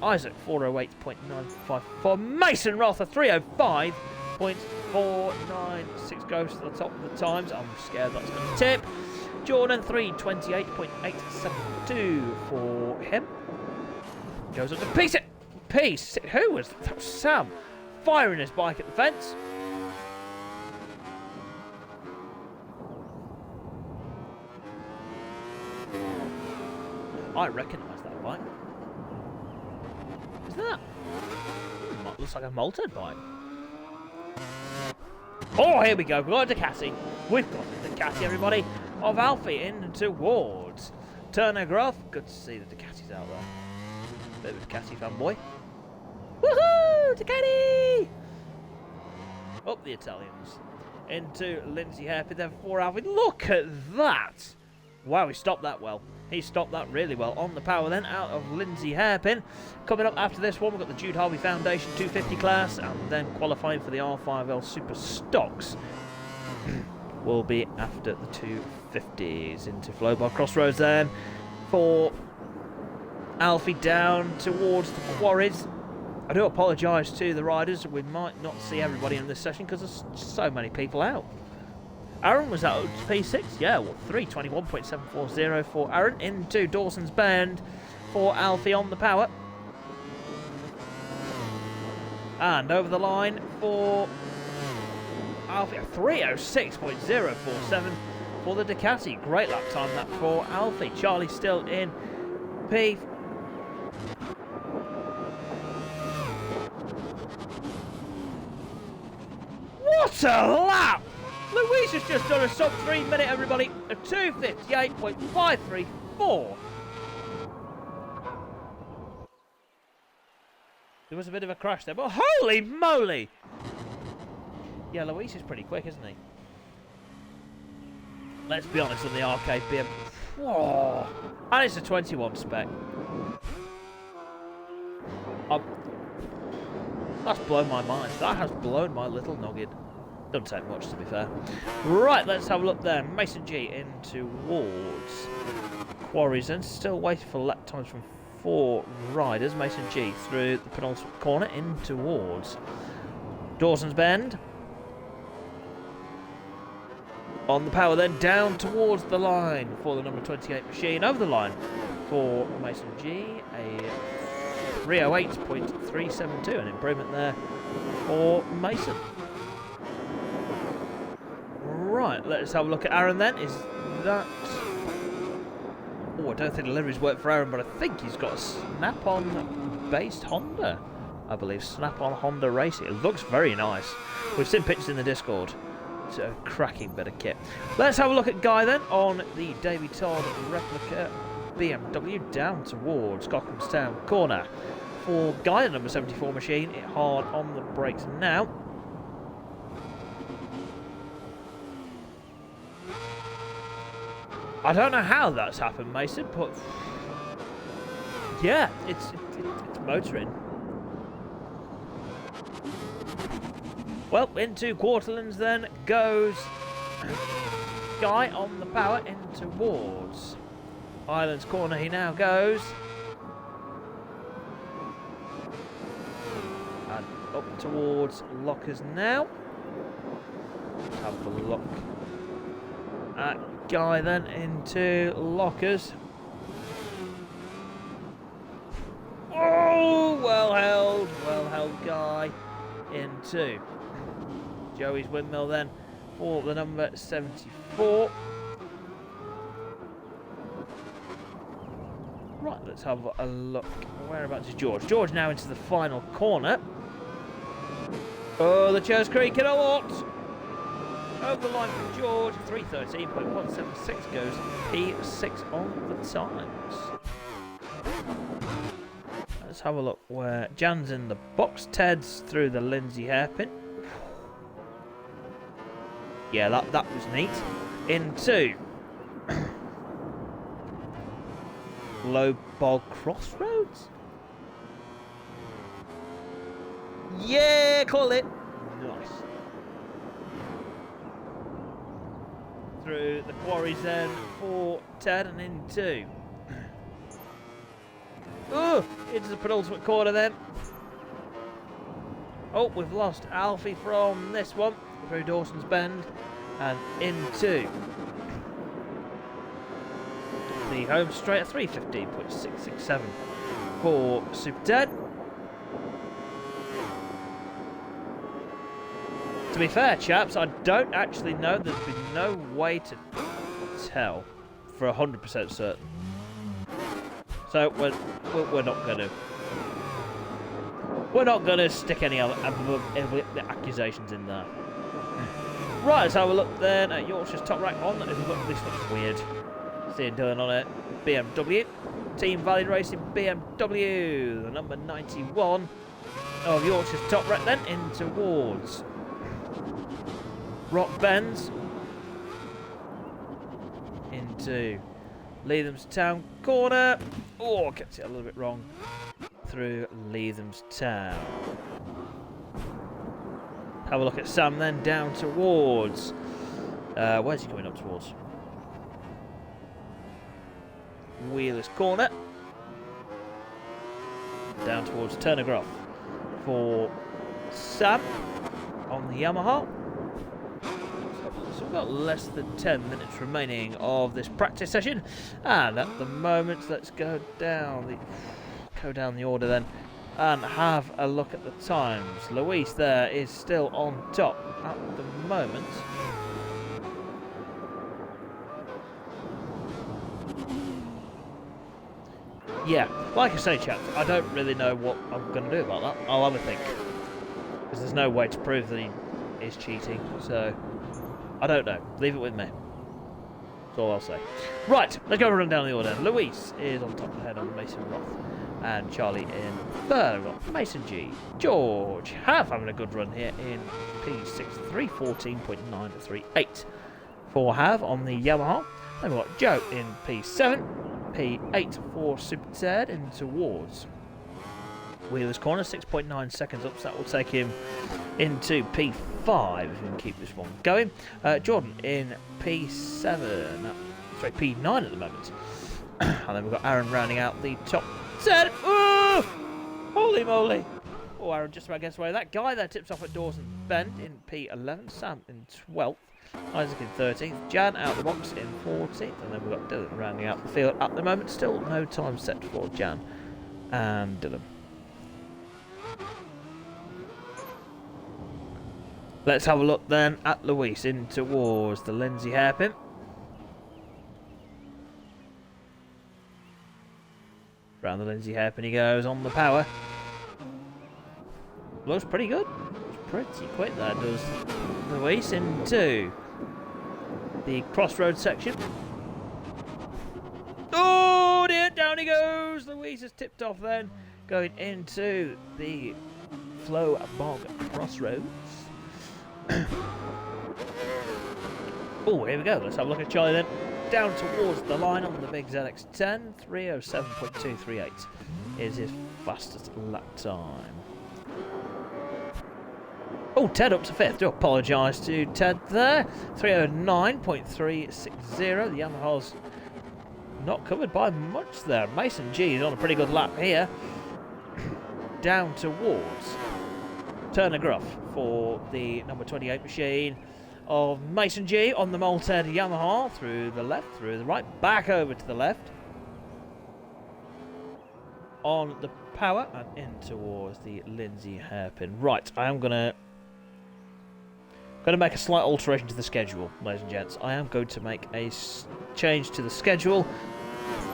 Isaac 408.95 for Mason Rother 305.496 goes to the top of the times. I'm scared that's going to tip. Jordan 328.872 for him. Goes up to Peace. Who was that? That was Sam firing his bike at the fence. I recognise that bike. Is that? Looks like a Malted bike. Oh, here we go. We've got a Ducati. We've got a Ducati, everybody. Of Alfie in towards Turner Gruff. Good to see the Ducatis out there. Bit of a Ducati fanboy. Woohoo! Ducati! Up the Italians. Into Lindsay Hairpin then for Alfie. Look at that! Wow, he stopped that well. He stopped that really well. On the power then, out of Lindsay Hairpin. Coming up after this one, we've got the Jude Harvey Foundation 250 class, and then qualifying for the R5L Super Stocks will be after the 250s. Into Flowbar Crossroads then for Alfie down towards the quarries. I do apologise to the riders. We might not see everybody in this session because there's so many people out. Aaron was out at P6, yeah, well, 321.740 for Aaron. Into Dawson's Bend for Alfie on the power. And over the line for Alfie, 306.047 for the Ducati. Great lap time that for Alfie. Charlie still in P. What a lap! Louise has just done a sub 3 minute, everybody. A 2:58.534. There was a bit of a crash there, but holy moly! Yeah, Louise is pretty quick, isn't he? Let's be honest, on the arcade BM. Whoa! And it's a 21 spec. That's blown my mind. That has blown my little noggin. Doesn't take much, to be fair. Right, let's have a look there. Mason G in towards Quarries and still waiting for lap times from 4 riders. Mason G through the penultimate corner in towards Dawson's Bend. On the power then down towards the line for the number 28 machine. Over the line for Mason G. A 308.372. An improvement there for Mason. Right, let's have a look at Aaron then. Is that... Oh, I don't think the liveries work for Aaron, but I think he's got a Snap-on based Honda. I believe Snap-on Honda Racing. It looks very nice. We've seen pictures in the Discord. a cracking bit of kit. Let's have a look at Guy then on the Davy Todd replica BMW down towards Cockhamstown corner. For Guy, the number 74 machine, it hard on the brakes now. I don't know how that's happened, Mason, but yeah, it's motoring. Well, into Quarterlands then goes Guy on the power in towards Islands corner. He now goes. And up towards Lockers now. Let's have a look at Guy then into Lockers. Oh, well held Guy into Joey's Windmill then for the number 74. Right, let's have a look. Whereabouts is George? George now into the final corner. Oh, the chair's creaking a lot. Over the line for George, 3:13.176 goes P6 on the times. Let's have a look where Jan's in the box. Ted's through the Lindsay hairpin. Yeah, that was neat. Into Low Bog Crossroads. Yeah, call it. Nice. Through the quarries then for Ted and into. Oh, into the penultimate corner then. Oh, we've lost Alfie from this one. Through Dawson's Bend and into the home straight at 3:15.667 for Super Ted. To be fair, chaps, I don't actually know. There's been no way to tell for 100% certain. So we're not gonna stick any other accusations in there. Right, let's have a look then at Yorkshire's top right on. This looks weird. Seeing Dylan on it. BMW. Team Valley Racing BMW. The number 91 of Yorkshire's top right then in towards Rock Bends. Into Leatham's Town corner. Oh, kept it a little bit wrong. Through Leatham's Town. Have a look at Sam then down towards. Where's he coming up towards? Wheeler's corner. Down towards Turnergroff for Sam on the Yamaha. So we've got less than 10 minutes remaining of this practice session, and at the moment, let's go down the order then and have a look at the times. Luis there is still on top at the moment. Yeah, like I say, chaps, I don't really know what I'm going to do about that. I'll have a think, because there's no way to prove that he is cheating, so I don't know. Leave it with me. That's all I'll say. Right, let's go run down the order. Luis is on top of the head on Mason Roth, and Charlie in third. We've got Mason G. George Have having a good run here in P6, 3:14.938 for Have on the Yamaha. Then we've got Joe in P7, P8 for Super Ted in towards Wheeler's corner, 6.9 seconds up, so that will take him into P5 if we can keep this one going. Jordan in P7, sorry, P9 at the moment. And then we've got Aaron rounding out the top 10. Oh, holy moly. Oh, Aaron just about gets away with that. Guy there tips off at Dawson's Bend in P11, Sam in 12th, Isaac in 13th, Jan out the box in 14th, and then we've got Dylan rounding out the field at the moment. Still no time set for Jan and Dylan. Let's have a look then at Luis in towards the Lindsay hairpin. Round the Lindsay hairpin he goes on the power. Looks pretty good. pretty quick there, does Luis, into the crossroads section. Oh dear, down he goes. Luis has tipped off then, going into the Flow Bog crossroads. Oh, here we go. Let's have a look at Charlie then. Down towards the line on the big ZX10. 307.238 is his fastest lap time. Oh, Ted up to 5th. Do apologise to Ted there. 309.360. The Yamaha's not covered by much there. Mason G is on a pretty good lap here. Down towards Turner Gruff for the number 28 machine of Mason G on the Malted Yamaha. Through the left, through the right, back over to the left. On the power and in towards the Lindsay hairpin. Right, I am going to make a slight alteration to the schedule, ladies and gents. I am going to make a change to the schedule.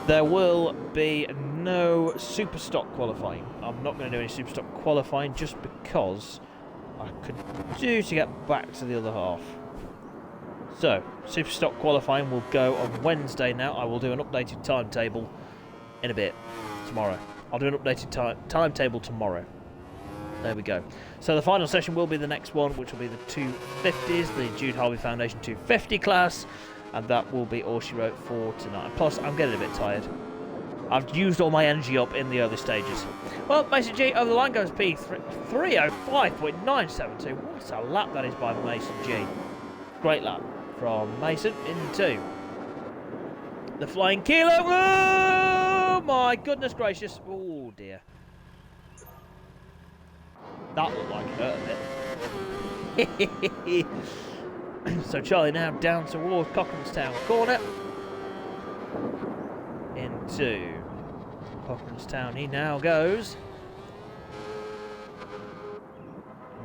There will be no super stock qualifying. I'm not going to do any super stock qualifying just because I could do to get back to the other half. So, super stock qualifying will go on Wednesday now. I will do an updated timetable in a bit, tomorrow. I'll do an updated timetable tomorrow. There we go. So the final session will be the next one, which will be the 250s, the Jude Harvey Foundation 250 class, and that will be all she wrote for tonight. Plus, I'm getting a bit tired. I've used all my energy up in the early stages. Well, Mason G over the line goes P305.972. What a lap that is by Mason G. Great lap from Mason into the Flying Kilo. Oh my goodness gracious. Oh dear. That looked like it hurt a bit. So Charlie now down towards Cochranstown corner. Into Cochranstown he now goes.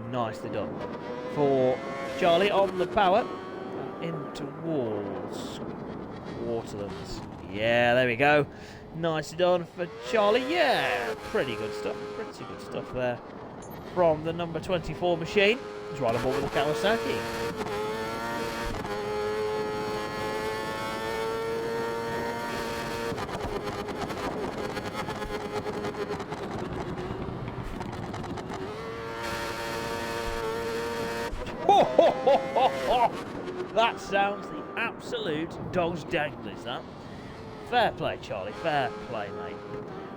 Nicely done for Charlie on the power. In towards Waterlands. Yeah, there we go. Nicely done for Charlie. Yeah, pretty good stuff. Pretty good stuff there from the number 24 machine. He's right on board with the Kawasaki. That sounds the absolute dog's danglies, that. Fair play, Charlie. Fair play, mate.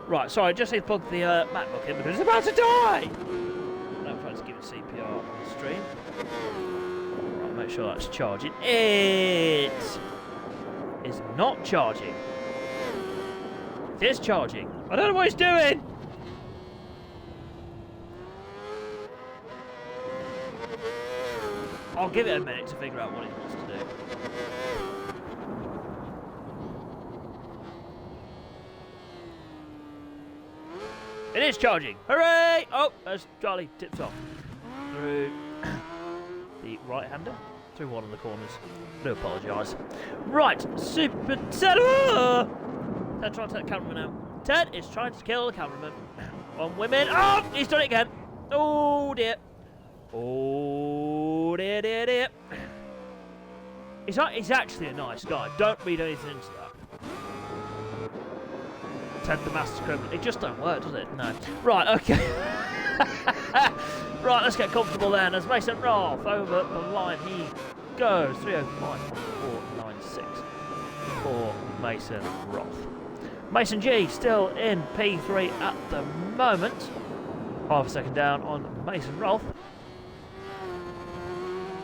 Right, sorry, I just need to plug the MacBook in because it's about to die! Don't try to give it CPR on the stream. Right, make sure that's charging. It is not charging. It is charging. I don't know what it's doing! I'll give it a minute to figure out what it wants to do. It is charging! Hooray! Oh, as Charlie tips off through the right-hander, through one of the corners. Do apologise. Right, Super Ted! Ted trying to take the cameraman out. Ted is trying to kill the cameraman. On women. Oh, he's done it again. Oh dear. Oh dear, dear, dear. He's actually a nice guy. Don't read anything into that. Ted the Master Criminal. It just don't work, does it? No. Right, okay. Right, let's get comfortable then. As Mason Rolfe over the line, he goes 305.496 for Mason Rolfe. Mason G still in P3 at the moment. Half a second down on Mason Rolfe.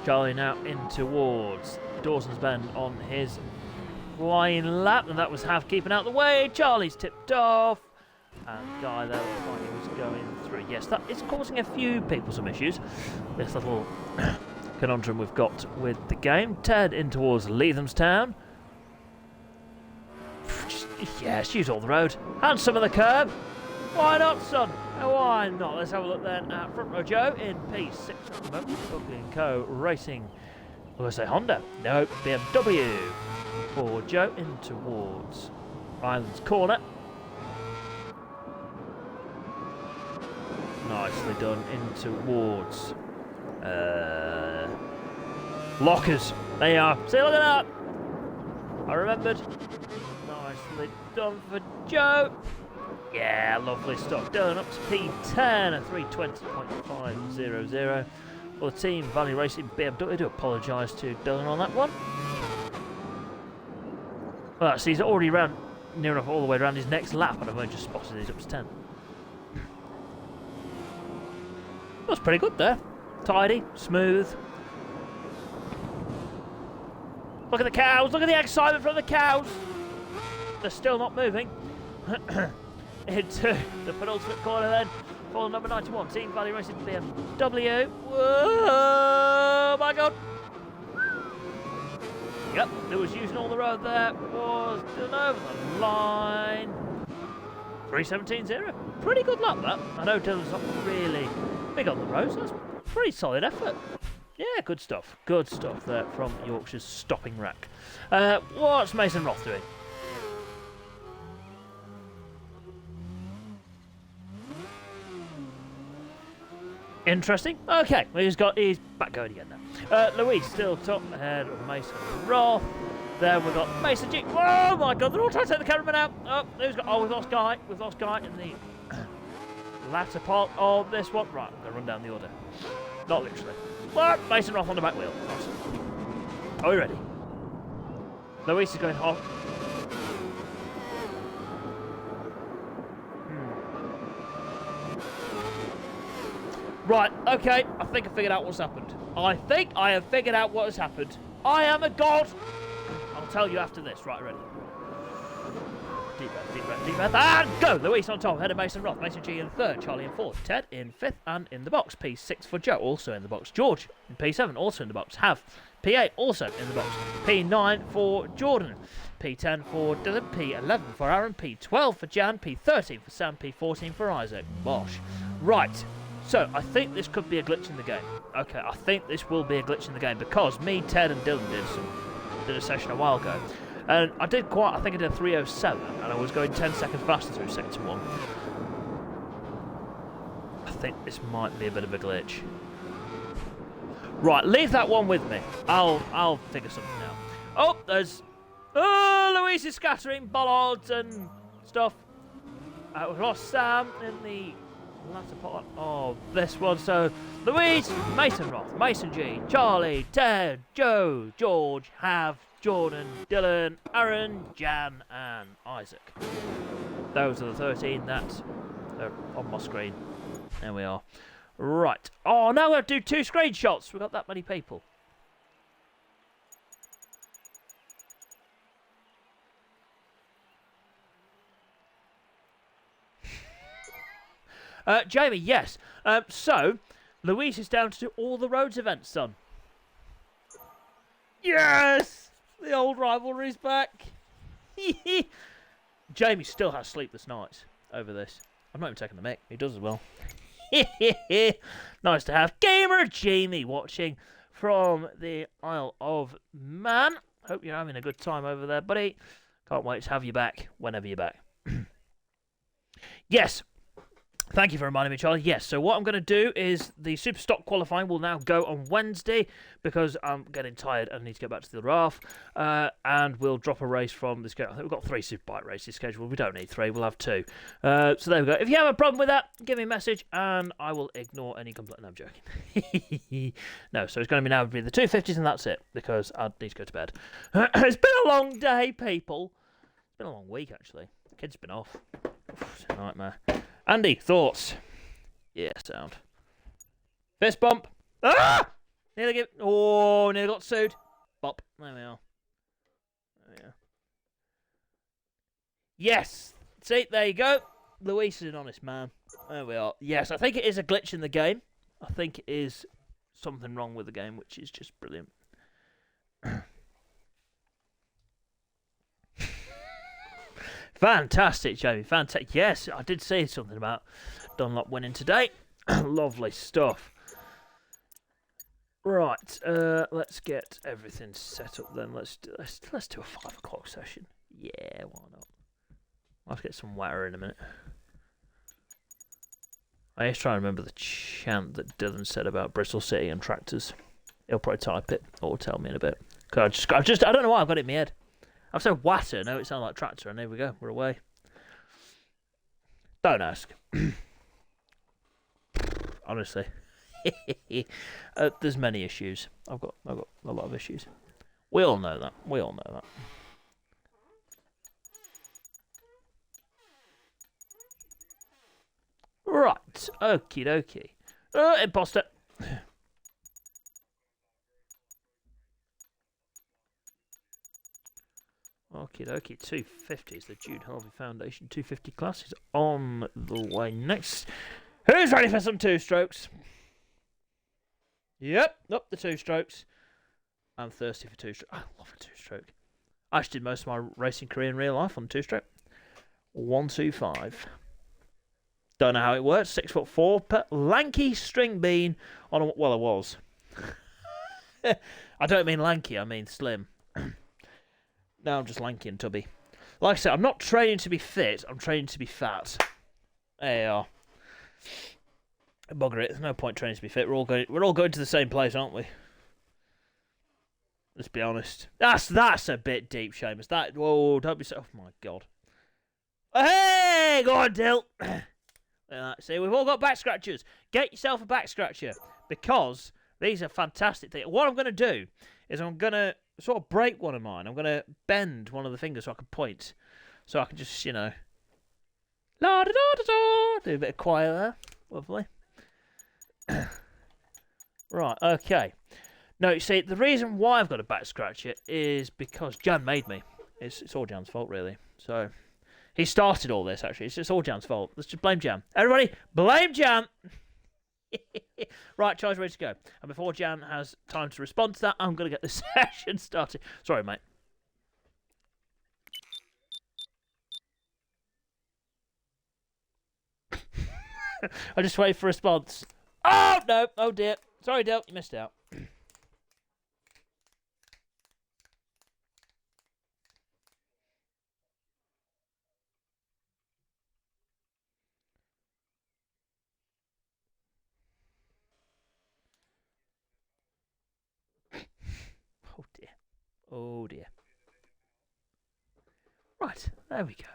Charlie now in towards Dawson's Bend on his flying lap, and that was half keeping out the way. Charlie's tipped off, and Guy there looked like he was going through. Yes, that is causing a few people some issues. This little conundrum we've got with the game. Ted in towards Leathamstown. Yes, use all the road. And some of the curb. Why not, son? Why not? Let's have a look then at Front Row Joe in P6 at the moment. Buckley & Co. Racing. Will I say Honda? No, BMW. For Joe in towards Islands Corner. Nicely done in towards Lockers. They are. See, look at that. I remembered. Nicely done for Joe. Yeah, lovely stuff. Dylan up to P10 at 320.500. Well, the team Valley Racing BMW, I do apologise to Dylan on that one. Well, see, he's already ran near enough all the way around his next lap, and I've only just spotted he's up to 10. That's pretty good there. Tidy, smooth. Look at the cows, look at the excitement from the cows. They're still not moving. Into the penultimate corner then for number 91, Team Valley Racing BMW. Whoa, my God. Yep, there was using all the road there. Was done over the line. 3:17.0. Pretty good lap that. I know Dylan's not really big on the road, so that's pretty solid effort. Yeah, good stuff. Good stuff there from Yorkshire's stopping rack. What's Mason Roth doing? Interesting. Okay, he's back going again now. Louise still top ahead of Mason Roth. Then we've got Mason G. Oh my God, they're all trying to take the cameraman out. Oh, we've lost Guy. We've lost Guy in the latter part of this one. Right, I'm going to run down the order. Not literally. But Mason Roth on the back wheel. Awesome. Are we ready? Louise is going hot. Right, okay, I think I figured out what's happened. I think I have figured out what has happened. I am a god! I'll tell you after this. Right, ready? Deep breath, deep breath, deep breath, and go! Louise on top, ahead of Mason Roth. Mason G in third, Charlie in fourth, Ted in fifth, and in the box. P6 for Joe, also in the box. George in P7, also in the box. Have P8, also in the box. P9 for Jordan. P10 for Dylan. P11 for Aaron. P12 for Jan. P13 for Sam. P14 for Isaac. Bosh. Right. So, I think this could be a glitch in the game. Okay, I think this will be a glitch in the game because me, Ted, and Dylan did a session a while ago. And I think I did a 3:07, and I was going 10 seconds faster through sector 1. I think this might be a bit of a glitch. Right, leave that one with me. I'll figure something out. Oh, there's... Oh, Louise is scattering bollards and stuff. We've lost Sam in the... latter part of this one. So Louise, Mason Roth, Mason G, Charlie, Ted, Joe, George, Have, Jordan, Dylan, Aaron, Jan, and Isaac. Those are the 13 that are on my screen. There we are. Right. Oh, now we have to do 2 screenshots. We've got that many people. Jamie, yes. So, Louise is down to do all the roads events done. Yes! The old rivalry's back. Jamie still has sleepless nights over this. I'm not even taking the mic. He does as well. Nice to have Gamer Jamie watching from the Isle of Man. Hope you're having a good time over there, buddy. Can't wait to have you back whenever you're back. Yes. Thank you for reminding me, Charlie. Yes, so what I'm going to do is the Super Stock qualifying will now go on Wednesday because I'm getting tired and need to get back to the other half. And we'll drop a race from the schedule. I think we've got 3 Superbike races scheduled. We don't need 3, we'll have 2. So there we go. If you have a problem with that, give me a message and I will ignore any complaint. No, I'm joking. No, so it's going to now be the 250s and that's it because I need to go to bed. It's been a long day, people. It's been a long week, actually. The kids have been off. It's a nightmare. Andy, thoughts? Yeah, sound. Fist bump. Ah! Nearly got sued. Bop. There we are. Yes. See, there you go. Luis is an honest man. There we are. Yes, I think it is a glitch in the game. I think it is something wrong with the game, which is just brilliant. Fantastic, Jamie. Fantastic. Yes, I did say something about Dunlop winning today. Lovely stuff. Right, let's get everything set up then. Let's do a 5 o'clock session. Yeah, why not? I'll get some water in a minute. I used to try and remember the chant that Dylan said about Bristol City and tractors. He'll probably type it or tell me in a bit. Cause I don't know why I've got it in my head. I've said watter, no, it sounds like tractor, and there we go, we're away. Don't ask. Honestly. There's many issues. I've got a lot of issues. We all know that. We all know that. Right. Okie dokie. Imposter. Okie dokie. 250 is the Jude Harvey Foundation 250 class is on the way next. Who's ready for some two strokes? Yep, up the two strokes. I'm thirsty for two stroke. I love a two stroke. I actually did most of my racing career in real life on two stroke. 125. Don't know how it works. 6'4", lanky string bean on a, well, I was. I don't mean lanky, I mean slim. Now I'm just lanky and tubby. Like I said, I'm not training to be fit, I'm training to be fat. There you are. Bugger it, there's no point training to be fit. We're all going to the same place, aren't we? Let's be honest. That's a bit deep, Seamus. That, whoa, don't be so, oh my god. Hey, go on, Dill. See, we've all got back scratchers. Get yourself a back scratcher, because these are fantastic things. What I'm going to do is I'm going to sort of break one of mine. I'm going to bend one of the fingers so I can point. So I can just, you know, la-da-da-da-da, do a bit of choir there. Lovely. Right, okay. No, you see, the reason why I've got a back scratcher is because Jan made me. It's all Jan's fault, really. So, he started all this, actually. It's all Jan's fault. Let's just blame Jan. Everybody, blame Jan! Right, Charlie's ready to go. And before Jan has time to respond to that, I'm going to get the session started. Sorry, mate. I just wait for a response. Oh, no. Oh, dear. Sorry, Del. You missed out. Oh, dear. Oh, dear. Right. There we go.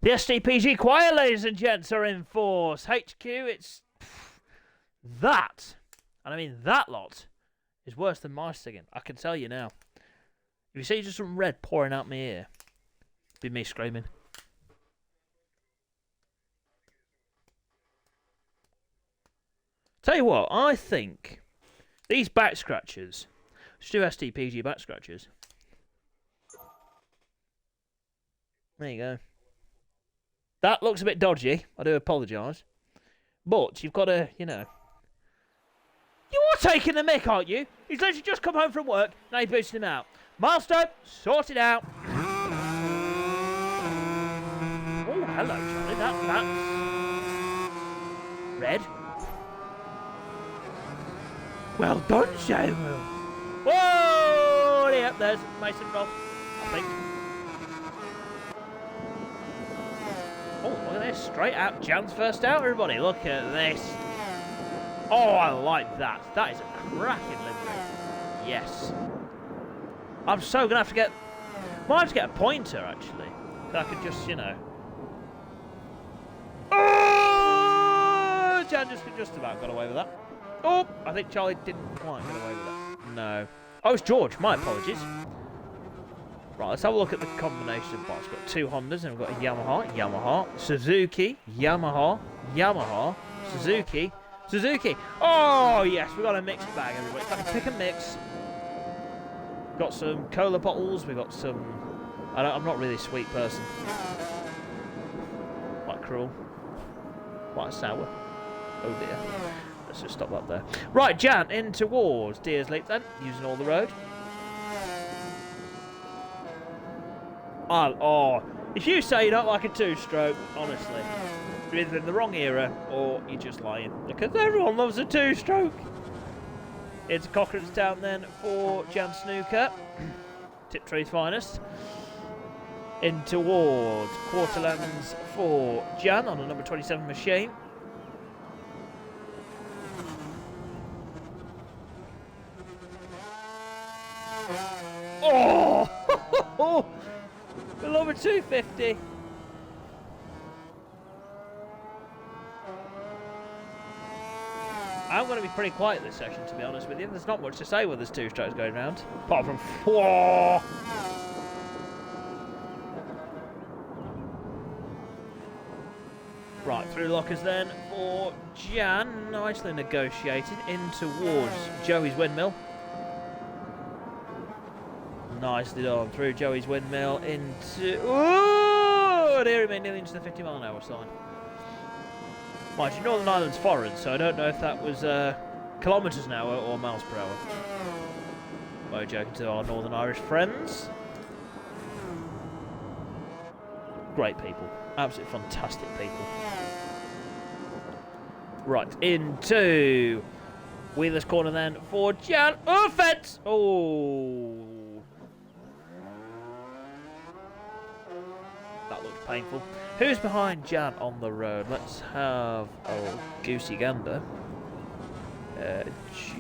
The SDPG choir, ladies and gents, are in force. HQ, it's that, and I mean that lot, is worse than my singing. I can tell you now. If you see just some red pouring out my ear, it'd be me screaming. Tell you what, I think these back scratchers, let's do SDPG back scratchers. There you go. That looks a bit dodgy. I do apologise. But you've got to, you know. You are taking the mick, aren't you? He's literally just come home from work. Now you're boosting him out. Milestone, sort it out. Oh, hello, Charlie. That's red. Well done, Samuel. Whoa! Yep, there's Mason Roth, I think. Oh, look at this. Straight out. Jan's first out, everybody. Look at this. Oh, I like that. That is a cracking livery. Yes. I'm so going to have to get... Might have to get a pointer, actually. So I could just, you know... Oh! Jan just about got away with that. Oh! I think Charlie didn't quite get away with that. No. Oh, it's George. My apologies. Right, let's have a look at the combination of bikes. We've got two Hondas and we've got a Yamaha, Suzuki, Yamaha, Suzuki, Suzuki. Oh, yes, we've got a mixed bag, everybody. It's like a pick and mix. Got some cola bottles. We've got some... I'm not really a sweet person. Quite cruel. Quite sour. Oh, dear. Let's just stop that there. Right, Jan, in towards Deers Leap then, using all the road. Oh, if you say you don't like a two-stroke, honestly, you're either in the wrong era or you're just lying. Because everyone loves a two-stroke. It's Cochrane's Town then for Jan Snooker. Tiptree's finest. in towards Quarterlands for Jan on a number 27 machine. Oh! Below 250. I'm going to be pretty quiet this session, to be honest with you. There's not much to say when there's 2 strokes going round, apart from 4. Right, through lockers then for Jan. Nicely negotiated in towards Joey's windmill. Nicely done through Joey's windmill into... Ooh! Dear me, nearly into the 50-mile-an-hour sign. Mind you, Northern Ireland's foreign, so I don't know if that was kilometres an hour or miles per hour. No joking to our Northern Irish friends. Great people. Absolutely fantastic people. Right, into Wheeler's corner then for Jan. Oh, fence! Oh. That looks painful. Who's behind Jan on the road? Let's have a goosey gander.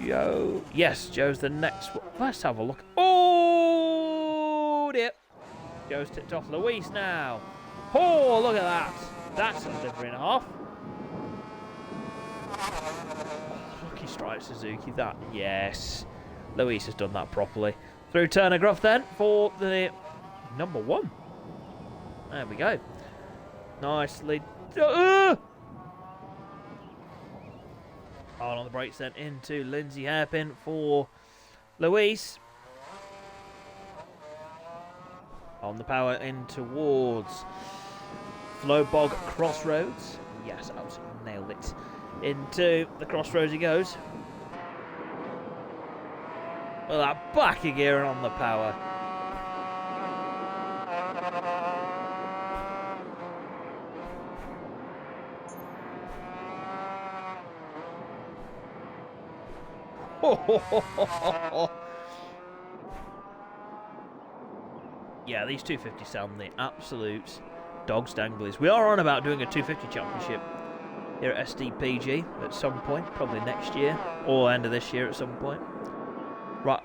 Joe. Yes, Joe's the next one. Let's have a look. Oh, dear. Joe's tipped off Luis now. Oh, look at that. That's a delivery and a half. Lucky strike, Suzuki. That, yes. Luis has done that properly. Through Turner Gruff then for the number 1. There we go. Nicely. On the brakes then into Lindsay Hairpin for Luis. On the power in towards Flowbog Crossroads. Yes, absolutely nailed it. Into the crossroads he goes. Well, that back gear on the power. Yeah, these 250 sound the absolute dog's danglies. We are on about doing a 250 championship here at SDPG at some point, probably next year or end of this year at some point. Right,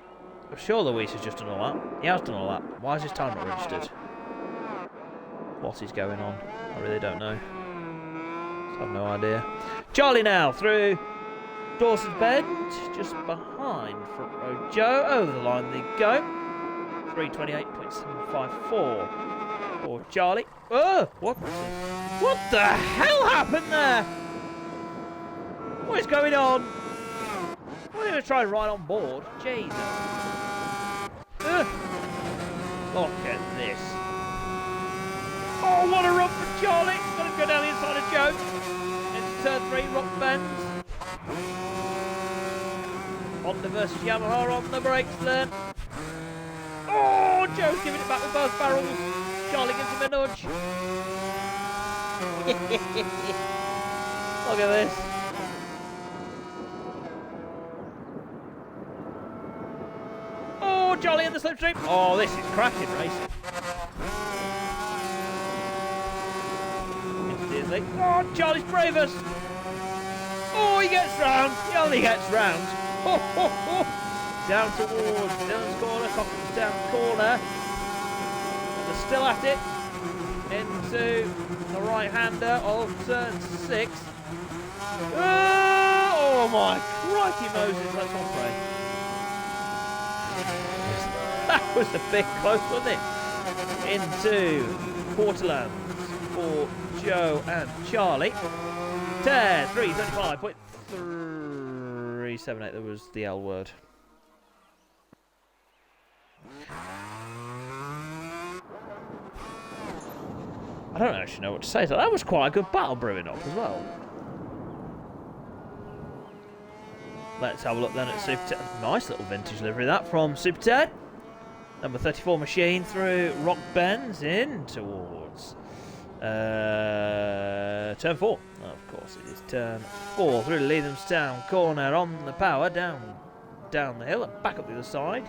I'm sure Luis has just done all that. He has done all that. Why is his time not registered? What is going on? I really don't know. I have no idea. Charlie now through Dawson's Bend, just behind front row Joe. Over the line they go. 328.754 for Charlie. Oh, what the hell happened there? What is going on? What are you going to try and ride on board? Jesus. Look at this. Oh, what a run for Charlie. It's going to go down the inside of Joe. Into turn 3, rock bends. Honda versus Yamaha on the brakes then. Oh, Joe's giving it back with both barrels. Charlie gives him a nudge. Look at this. Oh, Charlie in the slipstream. Oh, this is cracking racing. Oh, Charlie's bravest. Oh, he gets round. He only gets round. Oh, oh, oh. Down towards Dylan's corner. Cochran's down corner. They're still at it. Into the right-hander of turn 6. Oh my crikey Moses, let's all pray. That was a bit close, wasn't it? Into Quarterlands for Joe and Charlie. 10, 335.378. There was the L word. I don't actually know what to say. So that was quite a good battle brewing up as well. Let's have a look then at Super 10. Nice little vintage livery that from Super 10. Number 34 machine through Rock Bends in towards turn 4. Of course it is turn 4 through Leathamstown corner on the power down the hill and back up the other side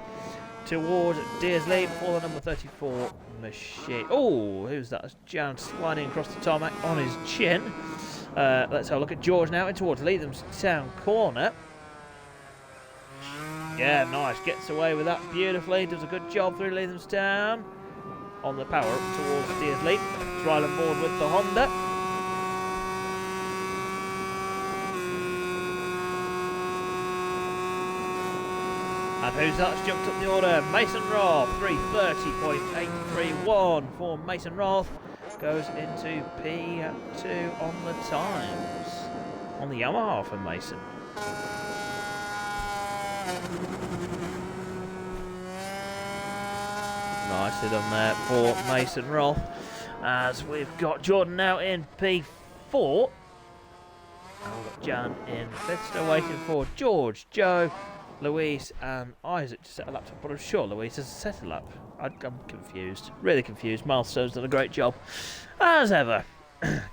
towards Deersley for the number 34 machine. Oh, who's that? That's Jan sliding across the tarmac on his chin. Let's have a look at George now in towards Leatham's Town corner. Yeah, nice. Gets away with that beautifully. Does a good job through Leatham's Town. On the power up towards Deersley. Right on board with the Honda. And who's that's jumped up the order? Mason Roth, 3:30.831 for Mason Roth. Goes into P2 on the times. On the Yamaha for Mason. Nicely done there for Mason Roth. As we've got Jordan now in P4. And we've got Jan in 5th, still waiting for George, Joe, Louise and Isaac to set a lap, but I'm sure Louise has set a lap. I'm confused, really confused. Milestone's done a great job, as ever.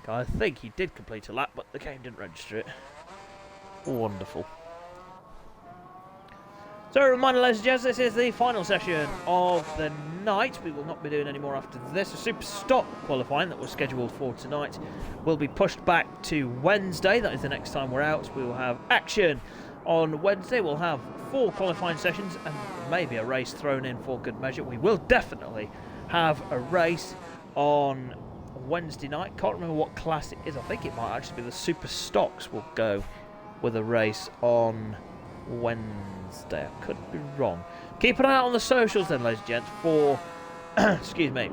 I think he did complete a lap, but the game didn't register it. Wonderful. So a reminder, ladies and gents, this is the final session of the night. We will not be doing any more after this. The Super Stock qualifying that was scheduled for tonight will be pushed back to Wednesday. That is the next time we're out. We will have action on Wednesday. We'll have 4 qualifying sessions and maybe a race thrown in for good measure. We will definitely have a race on Wednesday night. Can't remember what class it is. I think it might actually be the Super Stocks will go with a race on Wednesday. I could be wrong. Keep an eye out on the socials then, ladies and gents, for excuse me,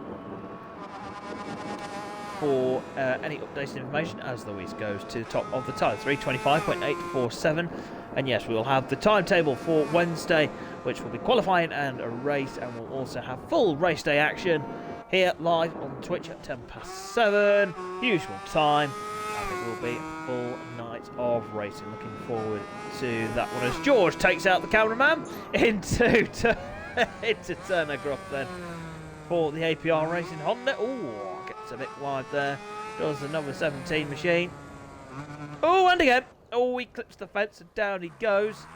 for any updated information as Louise goes to the top of the time. 3:25.847. And yes, we will have the timetable for Wednesday, which will be qualifying and a race, and we'll also have full race day action here live on Twitch at 7:10, usual time. I think it will be a full night of racing. Looking forward to that one as George takes out the cameraman into Turner Gruff then for the APR Racing Honda. Oh, gets a bit wide there. Does the number 17 machine. Oh, and again. Oh, he clips the fence and down he goes.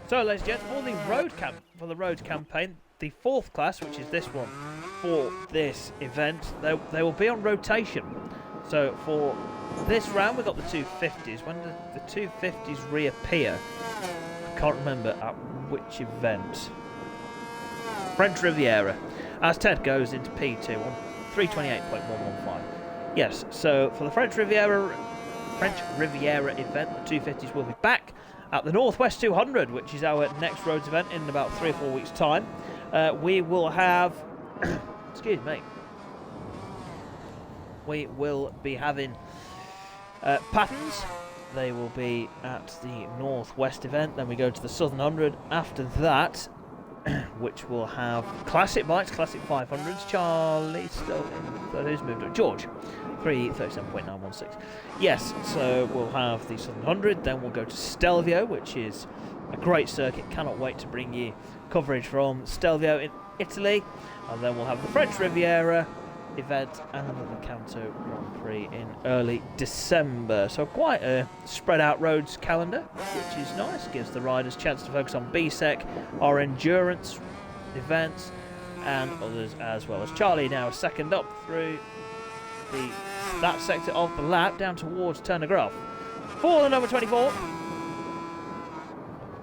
So, ladies and gents, for the road campaign, the 4th class, which is this one, for this event, they will be on rotation. So, for this round, we've got the 250s. When do the 250s reappear? I can't remember at which event. French Riviera. As Ted goes into P2 on 3:28.115. Yes, so for the French Riviera event, the 250s will be back at the Northwest 200, which is our next roads event in about 3 or 4 weeks' time. We will have, excuse me, we will be having patterns. They will be at the Northwest event. Then we go to the Southern 100 after that, which will have classic bikes, classic 500s. Charlie still in, who's moved up? George, 3:37.916. Yes, so we'll have the Southern 100, then we'll go to Stelvio, which is a great circuit. Cannot wait to bring you coverage from Stelvio in Italy. And then we'll have the French Riviera event and the Canto Grand Prix in early December. So quite a spread out roads calendar, which is nice. Gives the riders a chance to focus on BSEC, our endurance events and others as well. As Charlie now second up through that sector of the lap down towards Turner Gruff for the number 24.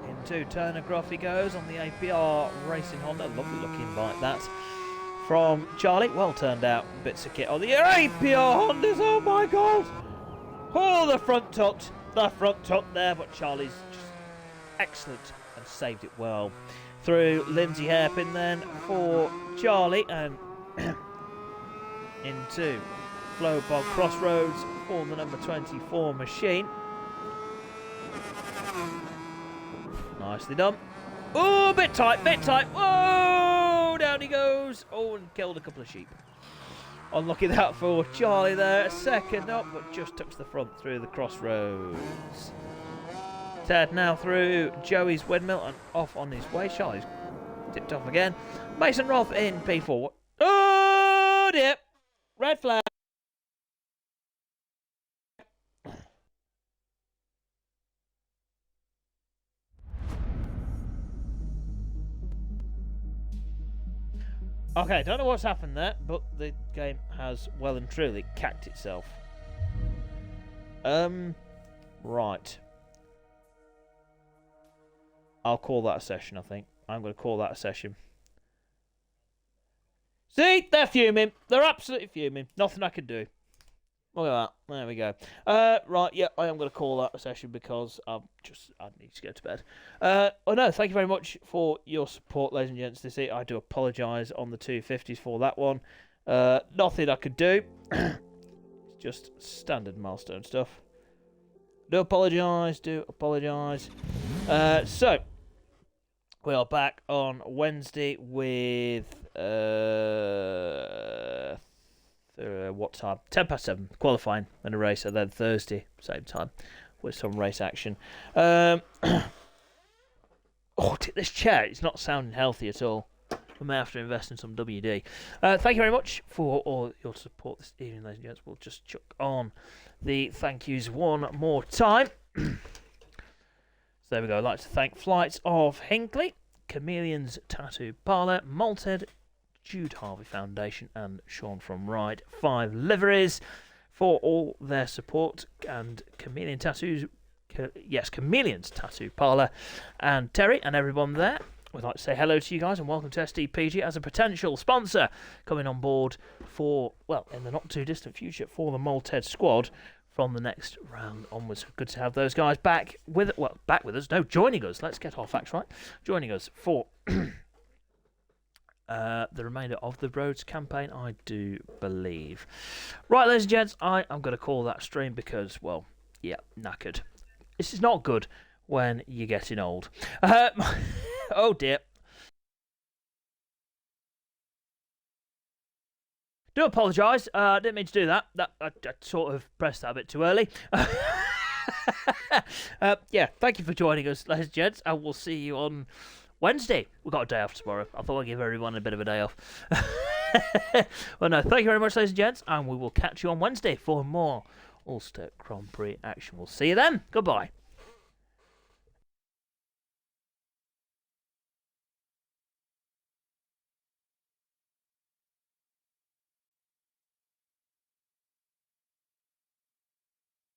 Into Turner Gruff he goes on the APR Racing Honda. Lovely looking bike that from Charlie. Well turned out bits of kit on the APR Hondas. Oh my god! Oh, the front top there, but Charlie's just excellent and saved it well. Through Lindsay Hairpin then for Charlie and into Flowbog Crossroads for the number 24 machine. Nicely done. Oh, bit tight. Whoa, down he goes. Oh, and killed a couple of sheep. Unlucky that for Charlie there. Second up, but just touched the front through the crossroads. Ted now through Joey's Windmill and off on his way. Charlie's tipped off again. Mason Roth in P4. Oh, dear. Red flag. Okay, don't know what's happened there, but the game has well and truly cacked itself. Right. I'll call that a session, I think. I'm going to call that a session. See? They're fuming. They're absolutely fuming. Nothing I can do. Look at that. There we go. Right, yeah, I am going to call that a session because I need to go to bed. Oh no, thank you very much for your support, ladies and gents. This I do apologise on the 250s for that one. Nothing I could do. It's just standard milestone stuff. Do apologise. So we are back on Wednesday with what time? 7:10 qualifying and a race, and then Thursday same time with some race action. Oh, this chair is not sounding healthy at all. We may have to invest in some WD. Thank you very much for all your support this evening, ladies and gents. We'll just chuck on the thank yous one more time. So there we go. I'd like to thank Flights of Hinkley, Chameleon's Tattoo Parlour, Malted, Jude Harvey Foundation, and Sean from Ride 5 Liveries for all their support, and Chameleon's Tattoo Parlour, and Terry and everyone there. We'd like to say hello to you guys and welcome to SDPG as a potential sponsor coming on board for, well, in the not too distant future for the Malted squad from the next round onwards. Good to have those guys back with us. No, joining us. Let's get our facts right. Joining us for the remainder of the Roads campaign, I do believe. Right, ladies and gents, I am going to call that stream because, well, yeah, knackered. This is not good when you're getting old. Oh dear. Do apologise. I didn't mean to do that. I sort of pressed that a bit too early. Yeah, thank you for joining us, ladies and gents, and we'll see you on Wednesday. We've got a day off tomorrow. I thought I'd give everyone a bit of a day off. Well, no, thank you very much, ladies and gents, and we will catch you on Wednesday for more Ulster Grand Prix action. We'll see you then. Goodbye.